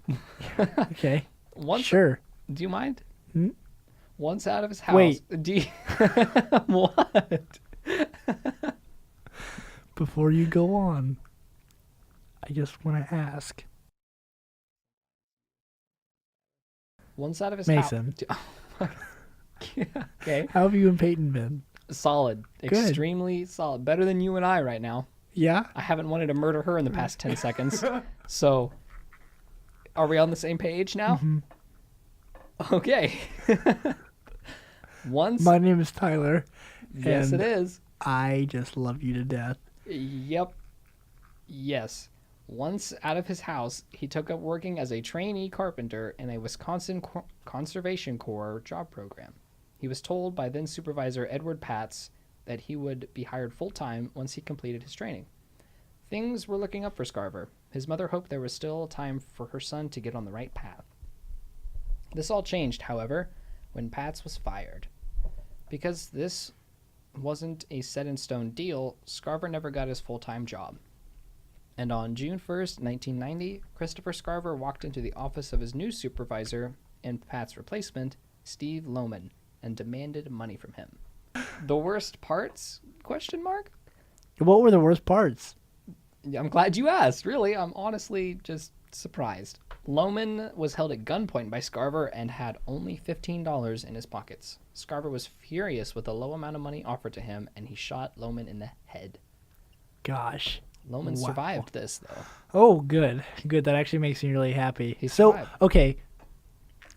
Okay. Once, Sure. Do you mind? Hmm? Once out of his house. Wait. Do you, what? Before you go on, I just want to ask. Once out of his Mason. house. Okay. How have you and Peyton been? Solid. Good. Extremely solid. Better than you and I right now. Yeah? I haven't wanted to murder her in the past 10 seconds. So, are we on the same page now? Mm-hmm. Okay. Once. My name is Tyler. Yes, and it is. I just love you to death. Yep. Yes. Once out of his house, he took up working as a trainee carpenter in a Wisconsin Conservation Corps job program. He was told by then supervisor Edward Patz that he would be hired full-time once he completed his training. Things were looking up for Scarver. His mother hoped there was still time for her son to get on the right path. This all changed, however, when Patz was fired. Because this wasn't a set-in-stone deal, Scarver never got his full-time job. And on June 1st, 1990, Christopher Scarver walked into the office of his new supervisor and Pat's replacement, Steve Lohman, and demanded money from him. The worst parts? Question mark? What were the worst parts? I'm glad you asked. Really, I'm honestly just surprised. Lohman was held at gunpoint by Scarver and had only $15 in his pockets. Scarver was furious with the low amount of money offered to him, and he shot Lohman in the head. Gosh. Lohman Wow. survived this, though. Oh, good. Good. That actually makes me really happy. He So, survived. okay.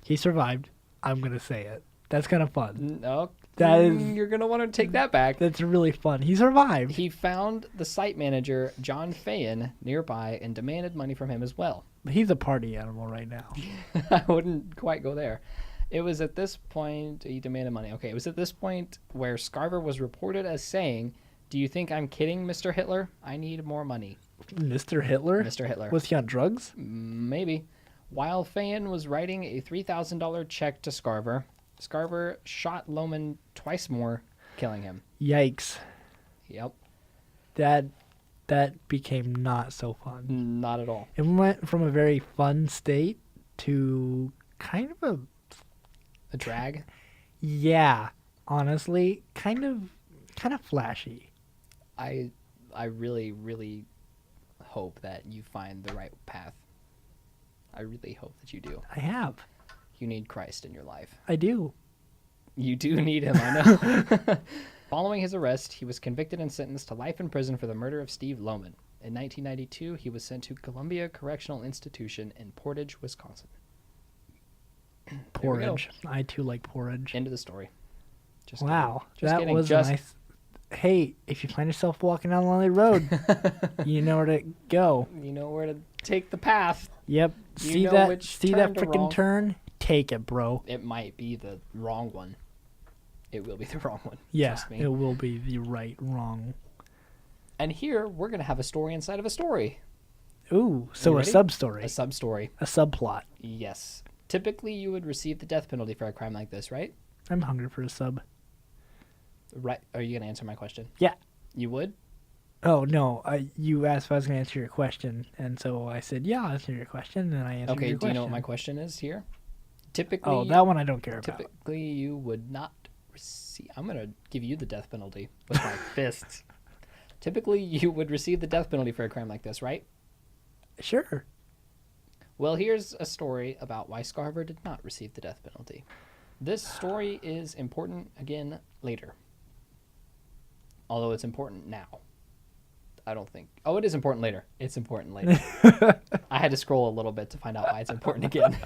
He survived. I'm going to say it. That's kind of fun. No, That is- you're gonna want to take that back. That's really fun. He survived. He found the site manager, John Fayen, nearby and demanded money from him as well. He's a party animal right now. I wouldn't quite go there. It was at this point he demanded money. Okay, it was at this point where Scarver was reported as saying, "Do you think I'm kidding, Mr. Hitler? I need more money." Mr. Hitler? Mr. Hitler. Was he on drugs? Maybe. While Fayen was writing a $3,000 check to Scarver, Scarver shot Lohman twice more, killing him. Yikes. Yep. That became not so fun. Not at all. It went from a very fun state to kind of A drag? Yeah, honestly, kind of flashy. I really, really hope that you find the right path. I really hope that you do. I have. You need Christ in your life. I do. You do need him, I know. Following his arrest, he was convicted and sentenced to life in prison for the murder of Steve Lohman. In 1992, he was sent to Columbia Correctional Institution in Portage, Wisconsin. Porridge. I too like porridge. End of the story. Just Wow, kidding. Just that kidding. was Just nice. Hey, if you find yourself walking down a lonely road, you know where to go. you know where to take the path. Yep. You See know that? which See turn that to freaking wrong. turn? Take it, bro. It might be the wrong one. It will be the wrong one. Yeah, Trust me. it will be the wrong. And here we're gonna have a story inside of a story. Ooh, so You a ready? sub-story, A sub story. a subplot. Yes. Typically, you would receive the death penalty for a crime like this, right? I'm hungry for a sub. Right. Are you gonna answer my question? Yeah. You would? Oh no, you asked if I was going to answer your question, and so I said, "Yeah, I'll answer your question," and I answered Okay. your Do question. you know what my question is here? Typically. Oh, that one I don't care about. Typically, you would not receive. I'm gonna give you the death penalty with my fists. Typically, you would receive the death penalty for a crime like this, right? Sure. Well, here's a story about why Scarver did not receive the death penalty. This story is important again later. Although it's important now. I don't think. Oh, it is important later. It's important later. I had to scroll a little bit to find out why it's important again.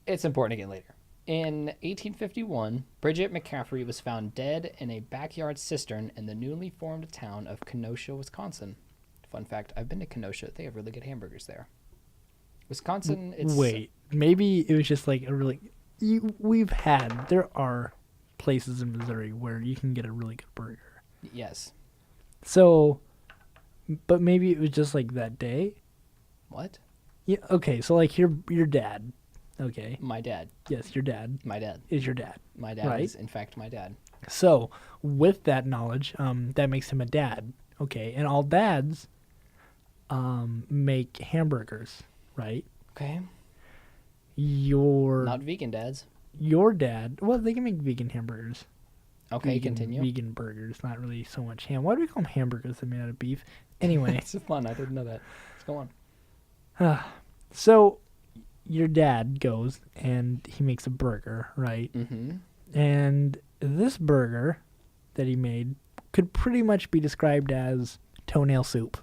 It's important again later. In 1851, Bridget McCaffrey was found dead in a backyard cistern in the newly formed town of Kenosha, Wisconsin. Fun fact, I've been to Kenosha. They have really good hamburgers there. Wisconsin, it's... Wait, maybe it was just like a really. There are places in Missouri where you can get a really good burger. Yes. So, but maybe it was just like that day. What? Yeah. Okay. So like your dad. Okay. My dad. Yes, your dad My dad. is your dad. My dad Right. is, in fact, my dad. So with that knowledge, that makes him a dad. Okay, and all dads, make hamburgers, right? Okay. Your Not vegan dads. your dad. Well, they can make vegan hamburgers. Okay, vegan, continue. Vegan burgers, not really so much ham. Why do we call them hamburgers? They're made out of beef. Anyway, It's fun. I didn't know that. Let's go on. so your dad goes and he makes a burger, right? Mm-hmm. And this burger that he made could pretty much be described as toenail soup.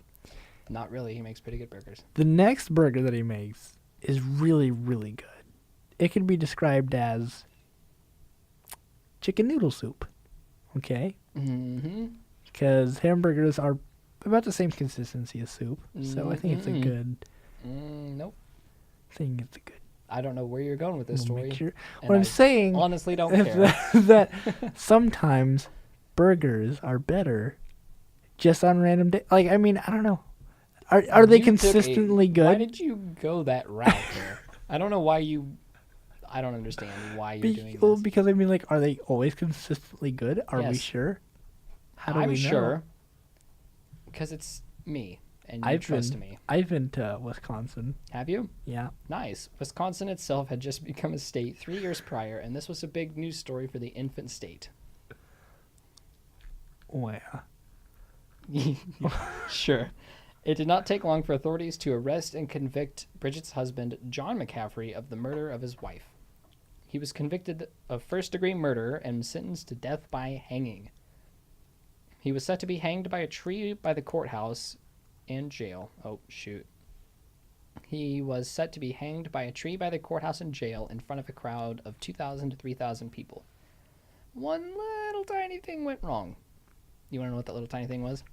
Not really. He makes pretty good burgers. The next burger that he makes is really, really good. It could be described as chicken noodle soup. Okay? Mm-hmm. Because hamburgers are about the same consistency as soup. So I think it's a Mhm. good Nope. thing. It's a good I don't know where you're going with this story. mixture. and What I'm I saying honestly don't is care. that sometimes burgers are better just on random day. Like, I mean, I don't know. Are they You took consistently Why good? did you go that route there? I don't know why you... I don't understand why you're doing Well, this. because I mean, like, are they always consistently good? Are we Yes. sure? How do I'm we know? sure. Because it's me, and you trust me. I've been to Wisconsin. Have you? Yeah. Nice. Wisconsin itself had just become a state 3 years prior, and this was a big news story for the infant state. Oh, yeah. Sure. It did not take long for authorities to arrest and convict Bridget's husband, John McCaffrey, of the murder of his wife. He was convicted of first-degree murder and sentenced to death by hanging. He was set to be hanged by a tree by the courthouse and jail. Oh, shoot. He was set to be hanged by a tree by the courthouse and jail in front of a crowd of 2,000 to 3,000 people. One little tiny thing went wrong. You want to know what that little tiny thing was?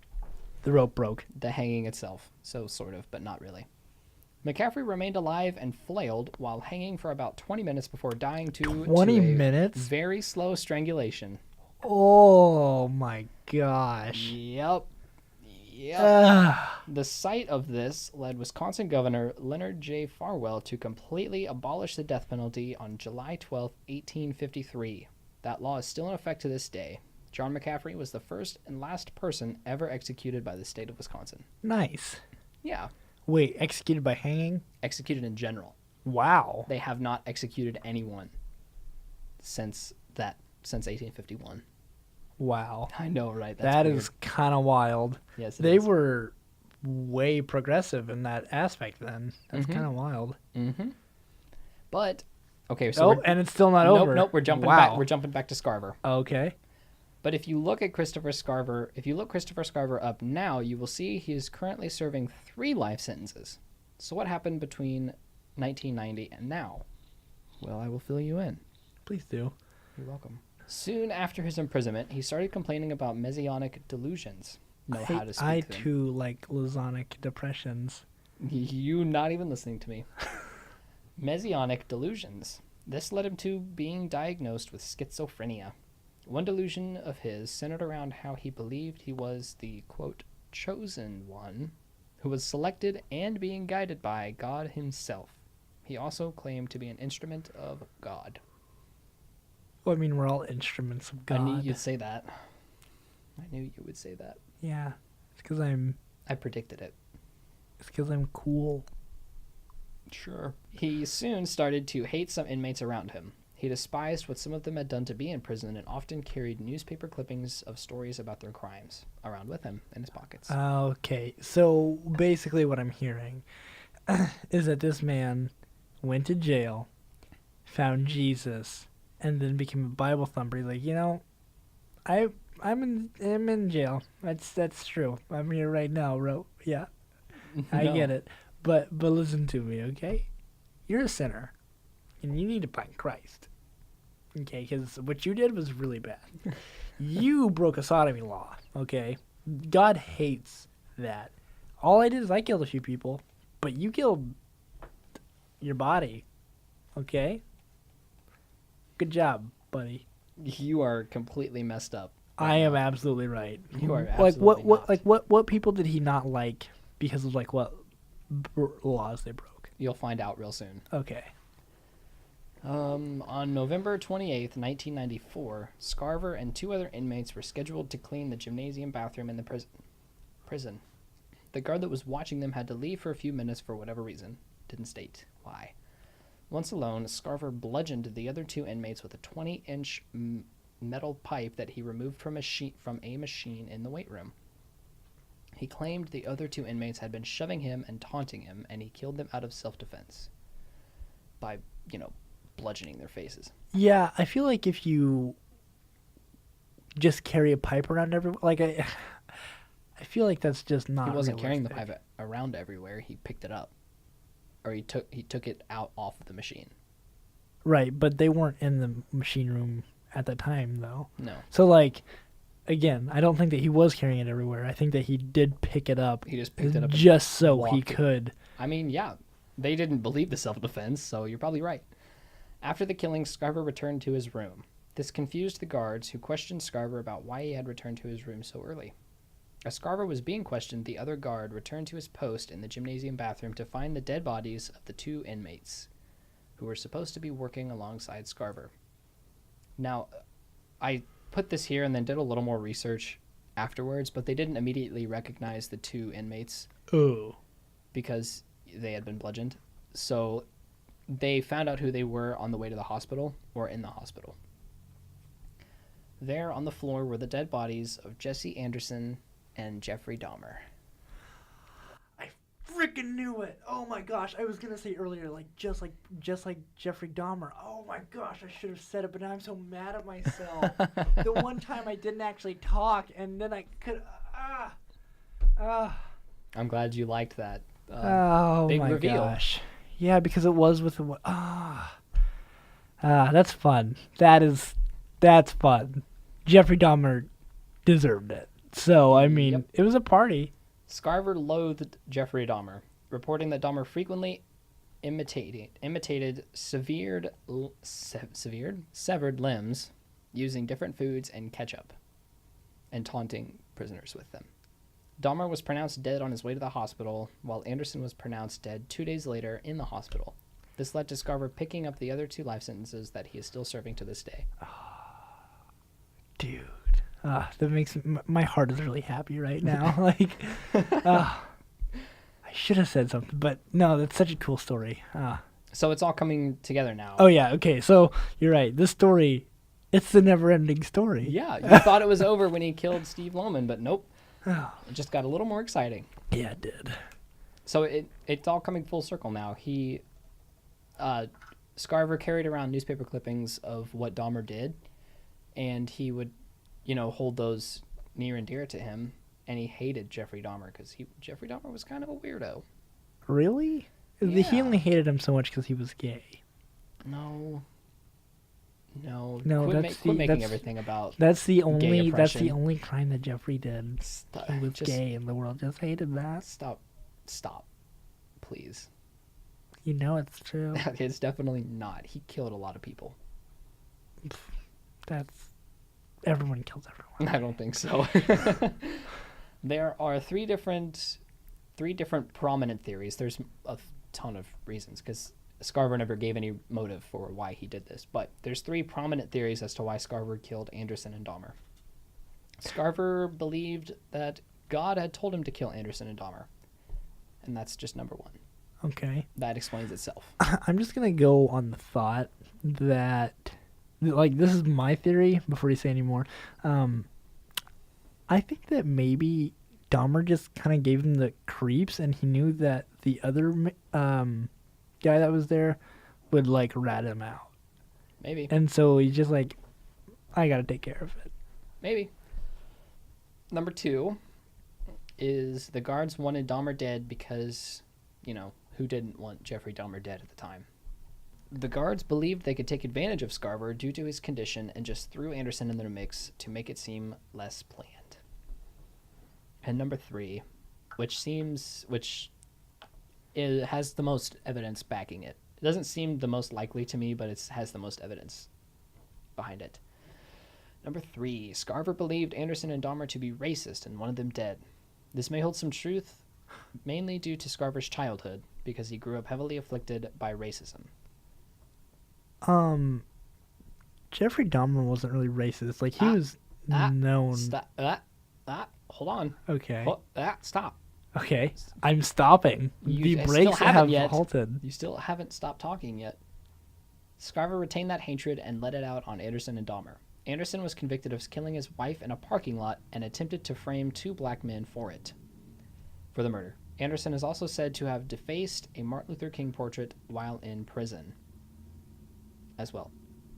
The rope broke. The hanging itself. So sort of, but not really. McCaffrey remained alive and flailed while hanging for about 20 minutes before dying to 20 a minutes? very slow strangulation. Oh, my gosh. Yep. The sight of this led Wisconsin Governor Leonard J. Farwell to completely abolish the death penalty on July 12, 1853. That law is still in effect to this day. John McCaffrey was the first and last person ever executed by the state of Wisconsin. Nice. Yeah, Wait, executed by hanging? executed in general. Wow. They have not executed anyone since 1851. Wow. I know, right? That weird. is kind of wild. Yes, They were way progressive in that aspect then. That's Mhm. kind of wild. Mm-hmm. But okay, so and it's still not nope, over. nope. We're jumping Wow. back. We're jumping back to Scarver. Okay. But if you look Christopher Scarver up now, you will see he is currently serving 3 life sentences. So what happened between 1990 and now? Well, I will fill you in. Please do. You're welcome. Soon after his imprisonment, he started complaining about messianic delusions. Know how to speak I them. too like lasonic depressions. You not even listening to me. Messianic delusions. This led him to being diagnosed with schizophrenia. One delusion of his centered around how he believed he was the, quote, chosen one, who was selected and being guided by God himself. He also claimed to be an instrument of God. Well, I mean, we're all instruments of God. I knew you'd say that. I knew you would say that. Yeah. It's because I'm predicted it. It's because I'm cool. Sure. He soon started to hate some inmates around him. He despised what some of them had done to be in prison and often carried newspaper clippings of stories about their crimes around with him in his pockets. Okay. So basically what I'm hearing is that this man went to jail, found Jesus, and then became a Bible thumper. He's like, I'm in jail. That's true. I'm here right now, bro. Yeah. I No. get it. But listen to me, okay? You're a sinner, and you need to find Christ. Okay, because what you did was really bad. You broke a sodomy law, okay? God hates that. All I did is I killed a few people, but you killed your body, okay? Good job, buddy. You are completely messed up. I am absolutely right. You are like absolutely not. what people did he not like because of like what laws they broke? You'll find out real soon. Okay. On November 28th, 1994, Scarver and 2 other inmates were scheduled to clean the gymnasium bathroom in the prison. The guard that was watching them had to leave for a few minutes for whatever reason. Didn't state why. Once alone, Scarver bludgeoned the other 2 inmates with a 20-inch metal pipe that he removed from a machine in the weight room. He claimed the other 2 inmates had been shoving him and taunting him, and he killed them out of self-defense by, bludgeoning their faces. Yeah, I feel like if you just carry a pipe around everywhere, I feel like that's just not. He wasn't carrying the realistic. pipe around everywhere. He picked it up, or he took it out off of the machine. Right, but they weren't in the machine room at the time, though. No, So, again, I don't think that he was carrying it everywhere. I think that he did pick it up. he just picked it up just so he walked it. could. I mean, yeah, they didn't believe the self-defense, so you're probably right. After the killing, Scarver returned to his room. This confused the guards, who questioned Scarver about why he had returned to his room so early. As Scarver was being questioned, the other guard returned to his post in the gymnasium bathroom to find the dead bodies of the 2 inmates, who were supposed to be working alongside Scarver. Now, I put this here and then did a little more research afterwards, but they didn't immediately recognize the 2 inmates Oh. because they had been bludgeoned. So they found out who they were on the way to the hospital or in the hospital. There on the floor were the dead bodies of Jesse Anderson and Jeffrey Dahmer. I freaking knew it. Oh my gosh, I was gonna say earlier, just like Jeffrey Dahmer. Oh my gosh, I should have said it, but now I'm so mad at myself. The one time I didn't actually talk, and then I could. I'm glad you liked that. Oh big my reveal. gosh. Yeah, because it was with the. That's fun. That's fun. Jeffrey Dahmer deserved it. So I mean, Yep. it was a party. Scarver loathed Jeffrey Dahmer, reporting that Dahmer frequently imitated severed limbs using different foods and ketchup, and taunting prisoners with them. Dahmer was pronounced dead on his way to the hospital, while Anderson was pronounced dead 2 days later in the hospital. This led to Scarver picking up the other 2 life sentences that he is still serving to this day. Dude. That makes my heart is really happy right now. I should have said something, but no, that's such a cool story. So it's all coming together now. Oh yeah, okay. So you're right. This story, it's the never-ending story. Yeah, you thought it was over when he killed Steve Loman, but nope. It just got a little more exciting. Yeah, it did. So it's all coming full circle now. Scarver carried around newspaper clippings of what Dahmer did, and he would, hold those near and dear to him. And he hated Jeffrey Dahmer because Jeffrey Dahmer was kind of a weirdo. Really? Yeah. He only hated him so much because he was gay. No. Quit making everything about. That's the only oppression. crime that Jeffrey did. He was gay, and the world just hated that. Stop, please. You know it's true. It's definitely not. He killed a lot of people. Everyone kills everyone. I don't think so. There are three different prominent theories. There's a ton of reasons because Scarver never gave any motive for why he did this, but there's three prominent theories as to why Scarver killed Anderson and Dahmer. Scarver believed that God had told him to kill Anderson and Dahmer, and that's just number one. Okay. That explains itself. I'm just going to go on the thought that, this is my theory before you say any more. I think that maybe Dahmer just kind of gave him the creeps, and he knew that the other guy that was there would, rat him out. Maybe. And so he's just like, I got to take care of it. Maybe. Number two is the guards wanted Dahmer dead because, who didn't want Jeffrey Dahmer dead at the time? The guards believed they could take advantage of Scarver due to his condition and just threw Anderson in their mix to make it seem less planned. And number three, which has the most evidence backing it. It doesn't seem the most likely to me, but it has the most evidence behind it. Number three, Scarver believed Anderson and Dahmer to be racist and wanted them dead. This may hold some truth, mainly due to Scarver's childhood, because he grew up heavily afflicted by racism. Jeffrey Dahmer wasn't really racist. He was known. Hold on. Okay. Stop. Okay. I'm stopping. The brakes have halted. You still haven't stopped talking yet. Scarver retained that hatred and let it out on Anderson and Dahmer. Anderson was convicted of killing his wife in a parking lot and attempted to frame two black men for the murder. Anderson is also said to have defaced a Martin Luther King portrait while in prison as well.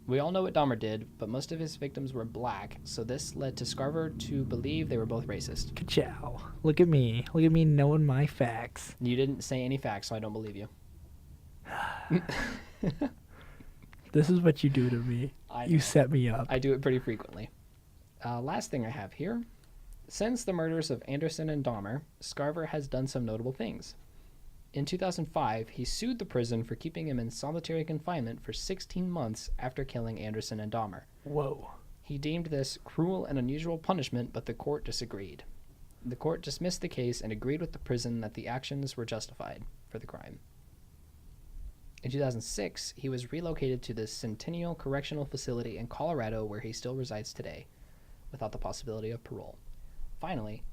We all know what Dahmer did, but most of his victims were black, so this led to Scarver to believe they were both racist. Ka-chow. Look at me. Look at me knowing my facts. You didn't say any facts, so I don't believe you. This is what you do to me. You set me up. I do it pretty frequently. Last thing I have here. Since the murders of Anderson and Dahmer, Scarver has done some notable things. In 2005, he sued the prison for keeping him in solitary confinement for 16 months after killing Anderson and Dahmer. Whoa. He deemed this cruel and unusual punishment, but the court disagreed. The court dismissed the case and agreed with the prison that the actions were justified for the crime. In 2006, he was relocated to the Centennial Correctional Facility in Colorado, where he still resides today, without the possibility of parole. Finally,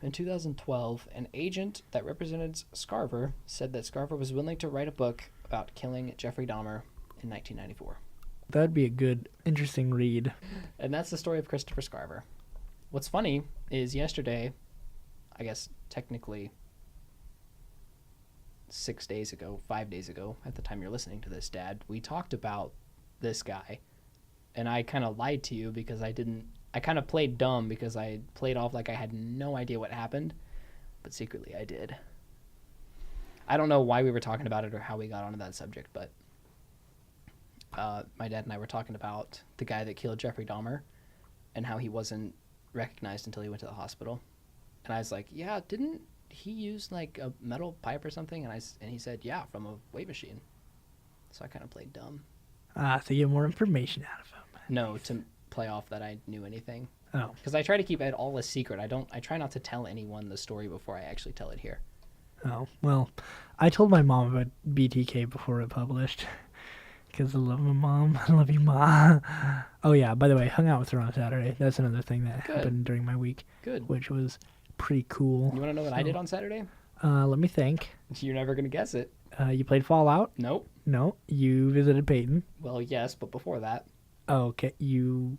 in 2012, an agent that represented Scarver said that Scarver was willing to write a book about killing Jeffrey Dahmer in 1994. That'd be a good, interesting read. And that's the story of Christopher Scarver. What's funny is yesterday, I guess technically 5 days ago, at the time you're listening to this, Dad, we talked about this guy. And I kind of lied to you because I kind of played dumb because I played off like I had no idea what happened, but secretly I did. I don't know why we were talking about it or how we got onto that subject, but my dad and I were talking about the guy that killed Jeffrey Dahmer and how he wasn't recognized until he went to the hospital. And I was like, yeah, didn't he use like a metal pipe or something? And he said, yeah, from a weight machine. So I kind of played dumb. To get more information out of him. No, to play off that I knew anything. Oh. Because I try to keep it all a secret. I try not to tell anyone the story before I actually tell it here. Oh, well, I told my mom about BTK before it published. Because I love my mom. I love you, Ma. Oh, yeah, by the way, hung out with her on Saturday. That's another thing that happened during my week. Good. Which was pretty cool. You want to know what I did on Saturday? Let me think. You're never gonna guess it. You played Fallout? Nope. No. You visited Peyton? Well, yes, but before that, Okay. You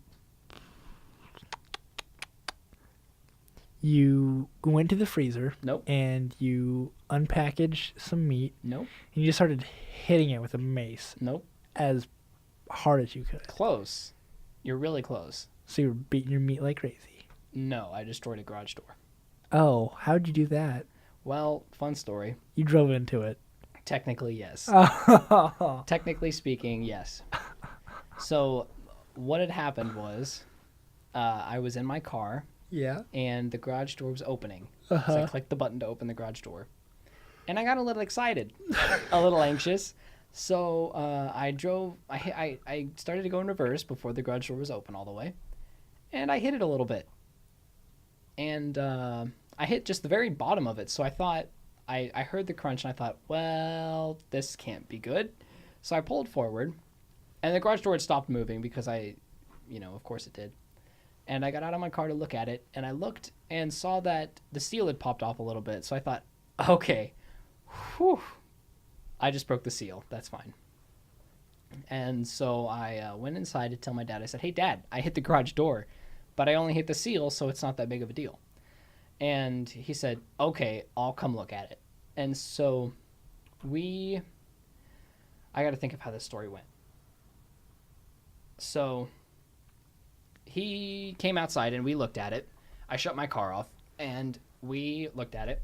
went to the freezer. Nope. And you unpackaged some meat. nope, And you just started hitting it with a mace nope. as hard as you could. Close. You're really close. So you were beating your meat like crazy. No, I destroyed a garage door. Oh, how'd you do that? Well, fun story. You drove into it. Technically, yes. Oh. Technically speaking, yes. So, what had happened was, I was in my car, Yeah. and the garage door was opening. So I clicked the button to open the garage door. And I got a little excited, a little anxious. So I started to go in reverse before the garage door was open all the way. And I hit it a little bit. And I hit just the very bottom of it. So I thought, I heard the crunch and I thought, well, this can't be good. So I pulled forward. And the garage door had stopped moving because of course it did. And I got out of my car to look at it, and I looked and saw that the seal had popped off a little bit. So I thought, okay, whew, I just broke the seal. That's fine. And so I went inside to tell my dad. I said, hey, Dad, I hit the garage door, but I only hit the seal, so it's not that big of a deal. And he said, okay, I'll come look at it. And so I got to think of how this story went. So he came outside and we looked at it. I shut my car off and we looked at it.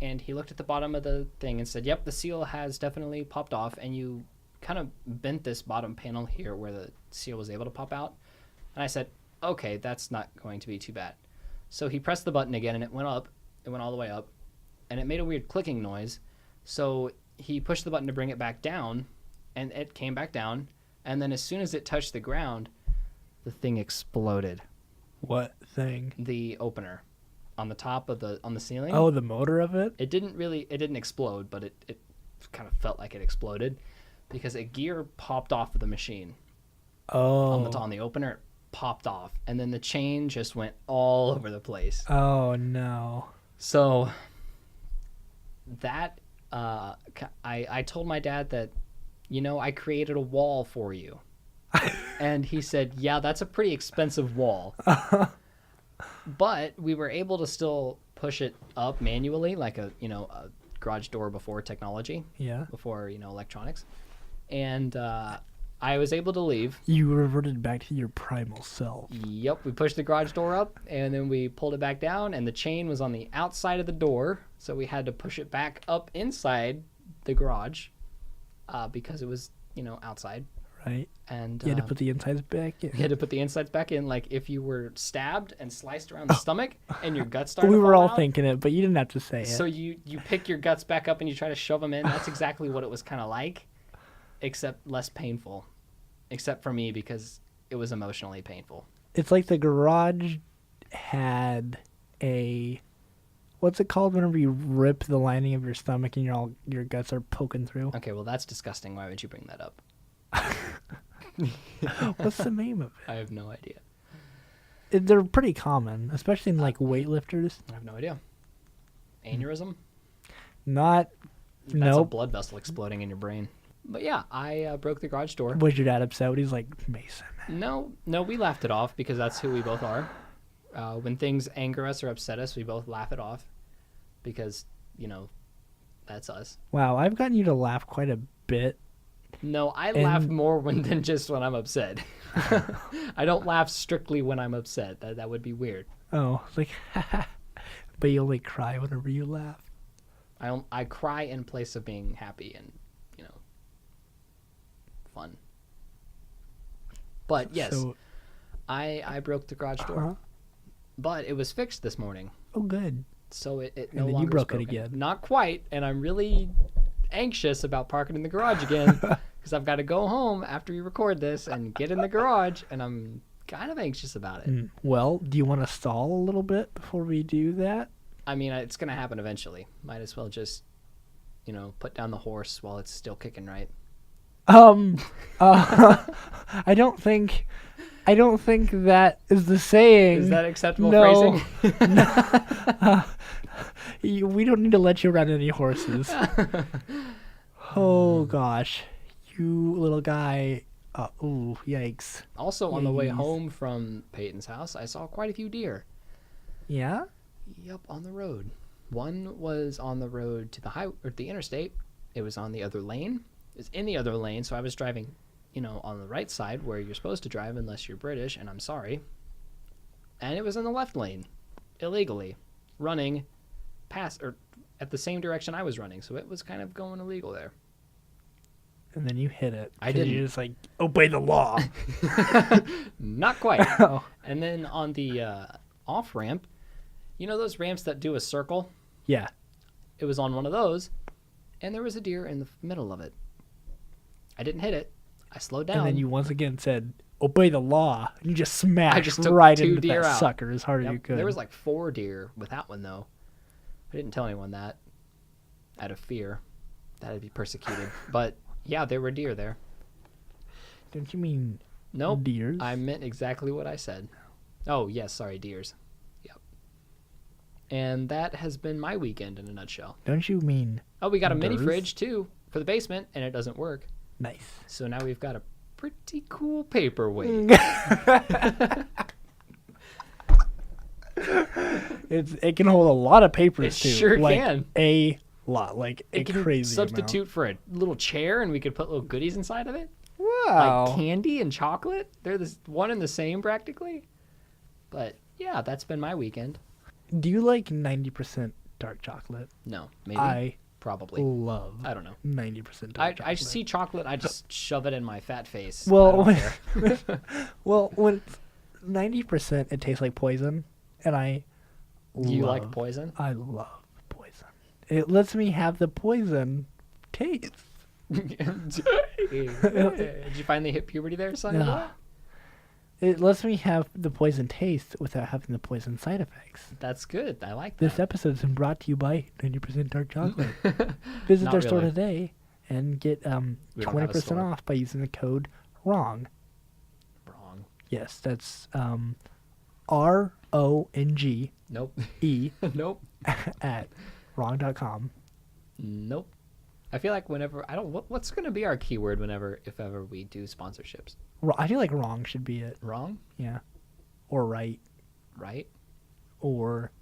And he looked at the bottom of the thing and said, yep, the seal has definitely popped off. And you kind of bent this bottom panel here where the seal was able to pop out. And I said, okay, that's not going to be too bad. So he pressed the button again and it went up. It went all the way up. And it made a weird clicking noise. So he pushed the button to bring it back down. And it came back down. And then as soon as it touched the ground, the thing exploded. What thing? The opener on the top of on the ceiling. Oh, the motor of it? It didn't explode, but it kind of felt like it exploded because a gear popped off of the machine. Oh. On the opener, it popped off. And then the chain just went all over the place. Oh, no. So that, I told my dad that, I created a wall for you. And he said, yeah, that's a pretty expensive wall. But we were able to still push it up manually, like a garage door before technology. Yeah. Before, electronics. And I was able to leave. You reverted back to your primal self. Yep. We pushed the garage door up, and then we pulled it back down, and the chain was on the outside of the door. So we had to push it back up inside the garage because it was, outside. Right. And you had to put the insides back in. You had to put the insides back in, like if you were stabbed and sliced around the stomach and your guts started We to were fall all out. thinking it, but you didn't have to say it. So you pick your guts back up and you try to shove them in. That's exactly what it was kind of like, except less painful. Except for me, because it was emotionally painful. It's like the garage had a... What's it called whenever you rip the lining of your stomach and your guts are poking through? Okay, well, that's disgusting. Why would you bring that up? What's the name of it? I have no idea. They're pretty common, especially in like weightlifters. I have no idea. Aneurysm? Not. That's a Nope. blood vessel exploding in your brain. But yeah, I broke the garage door. Was your dad upset? He's like, Mason. No, we laughed it off because that's who we both are. When things anger us or upset us, we both laugh it off because, that's us. Wow, I've gotten you to laugh quite a bit. No, I laugh more than just when I'm upset. I don't laugh strictly when I'm upset. That would be weird. Oh, it's like, but you only cry whenever you laugh. I cry in place of being happy and, fun. But yes, So, I broke the garage door, but it was fixed this morning. oh, good. So it no And then you longer broke it broken. again. Not quite, and I'm really anxious about parking in the garage again because I've got to go home after we record this and get in the garage, and I'm kind of anxious about it. Well, do you want to stall a little bit before we do that? I mean, it's going to happen eventually. Might as well just, put down the horse while it's still kicking, right? I don't think that is the saying. Is that acceptable No. phrasing? We don't need to let you ride any horses. Oh gosh, you little guy. Ooh, yikes. Also, on the way Jeez. home from Peyton's house, I saw quite a few deer. Yeah? Yep, on the road. One was on the road to the interstate. It was on the other lane. It was in the other lane, so I was driving, on the right side where you're supposed to drive unless you're British, and I'm sorry. And it was in the left lane, illegally, running past or at the same direction I was running, so it was kind of going illegal there. And then you hit it. I didn't. You're just like, obey the law. Not quite. Oh. And then on the off ramp, those ramps that do a circle? Yeah. It was on one of those, and there was a deer in the middle of it. I didn't hit it. I slowed down. And then you once again said, obey the law. And you just smashed took right 2 into deer that out. sucker as hard as Yep. you could. There was like 4 deer with that one, though. I didn't tell anyone that out of fear that I'd be persecuted. But, yeah, there were deer there. Don't you mean Nope. deers? I meant exactly what I said. Oh, yes, sorry, deers. Yep. And that has been my weekend in a nutshell. Don't you mean Oh, we got a mini Deers? fridge, too, for the basement, and it doesn't work. nice? So now we've got a pretty cool paperweight. It can hold a lot of papers It too. sure like can. A lot, like It a can crazy substitute for a little chair, and we could put little goodies inside of it. amount. Wow. Like candy and chocolate. They're the one and the same practically. But yeah, that's been my weekend. Do you like 90% dark chocolate? No, maybe. I Probably. love I don't know. 90% dark chocolate. I see chocolate, I just shove it in my fat face. Well, I don't care. well, when it's 90%, it tastes like poison, and I You like love- poison? I love poison. It lets me have the poison taste. Did you finally hit puberty there, son? Yeah. It lets me have the poison taste without having the poison side effects. That's good. I like This that. episode's been brought to you by 90% dark chocolate. Visit Not their store really. today and get We don't have a 20% store. off by using the code WRONG. Wrong. Yes, that's RONGE Nope. Nope. at wrong.com. Nope. I feel like whenever what's going to be our keyword if ever we do sponsorships? I feel like wrong should be it. Wrong, Yeah. Or right. right? Or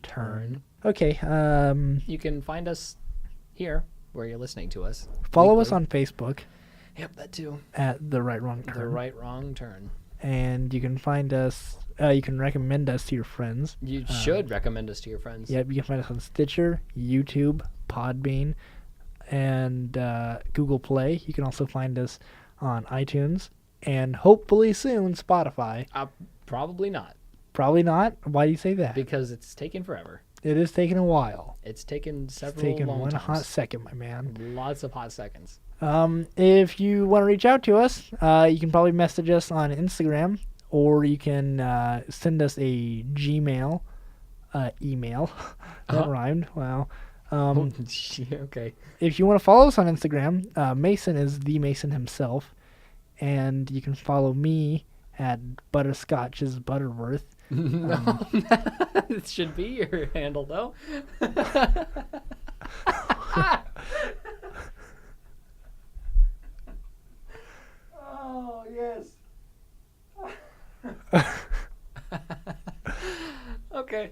Turn. Okay. You can find us here where you're listening to us. Follow us weekly. on Facebook Yep, that too. at The Right Wrong Turn. The right wrong turn. And you can find us, you can recommend us to your friends. You should recommend us to your friends. Yep, you can find us on Stitcher, YouTube, Podbean, and Google Play. You can also find us on iTunes, and hopefully soon Spotify. Probably not, Probably not. Why do you say that? because it's taken forever. It is taking a while. It's taken It's several taken long one times. hot second, my man. Lots of hot seconds. If you want to reach out to us, you can probably message us on Instagram, or you can send us a Gmail email. That Uh-huh. rhymed. Wow. Okay. If you want to follow us on Instagram, Mason is the Mason himself, and you can follow me at Butterscotch's Butterworth. No, it should be your handle though. Oh yes. Okay.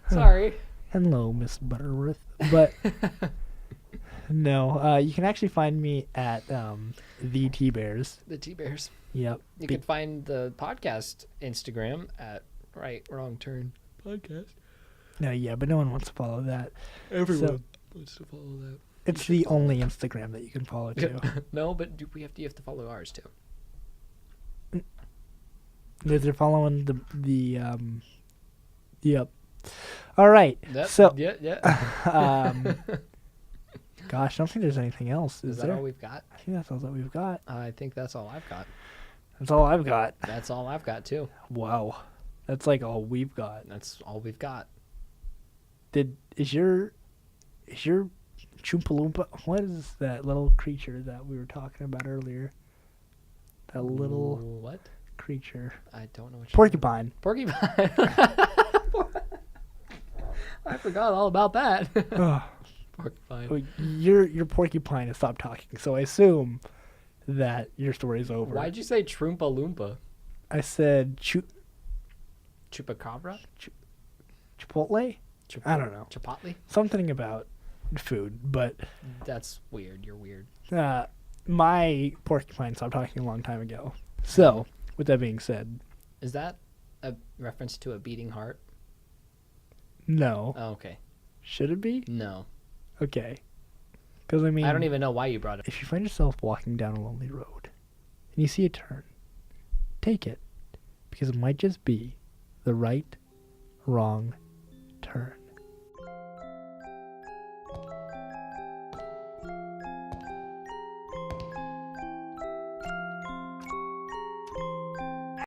Sorry. Hello, Miss Butterworth. But no, you can actually find me at the T Bears. The T Bears. Yep. You can find the podcast Instagram at Right Wrong Turn Podcast. No, yeah, but no one wants to follow that. Everyone wants to follow that. It's the only Instagram that you can follow too. No, but you have to follow ours too. If they're following Yep. All right. So, yeah. gosh, I don't think there's anything else. Is that there? all we've got? I think that's all that we've got. I think that's all I've got. That's all I've got. That's all I've got too. Wow. That's like all we've got. That's all we've got. Is your Choompa Loompa, what is that little creature that we were talking about earlier? That little What? creature. I don't know what you're Porcupine. Porcupine. I forgot all about that. Ugh. Porcupine. Well, your porcupine has stopped talking, so I assume that your story's over. Why'd you say Troompa Loompa? I said Chupacabra? Chipotle? I don't know. Chipotle? Something about food, but That's weird. You're weird. my porcupine stopped talking a long time ago. So, with that being said, Is that a reference to a beating heart? no. Oh, okay. Should it be? No. Okay. Because, I mean, I don't even know why you brought it. if you find yourself walking down a lonely road and you see a turn, take it. Because it might just be the right, wrong turn.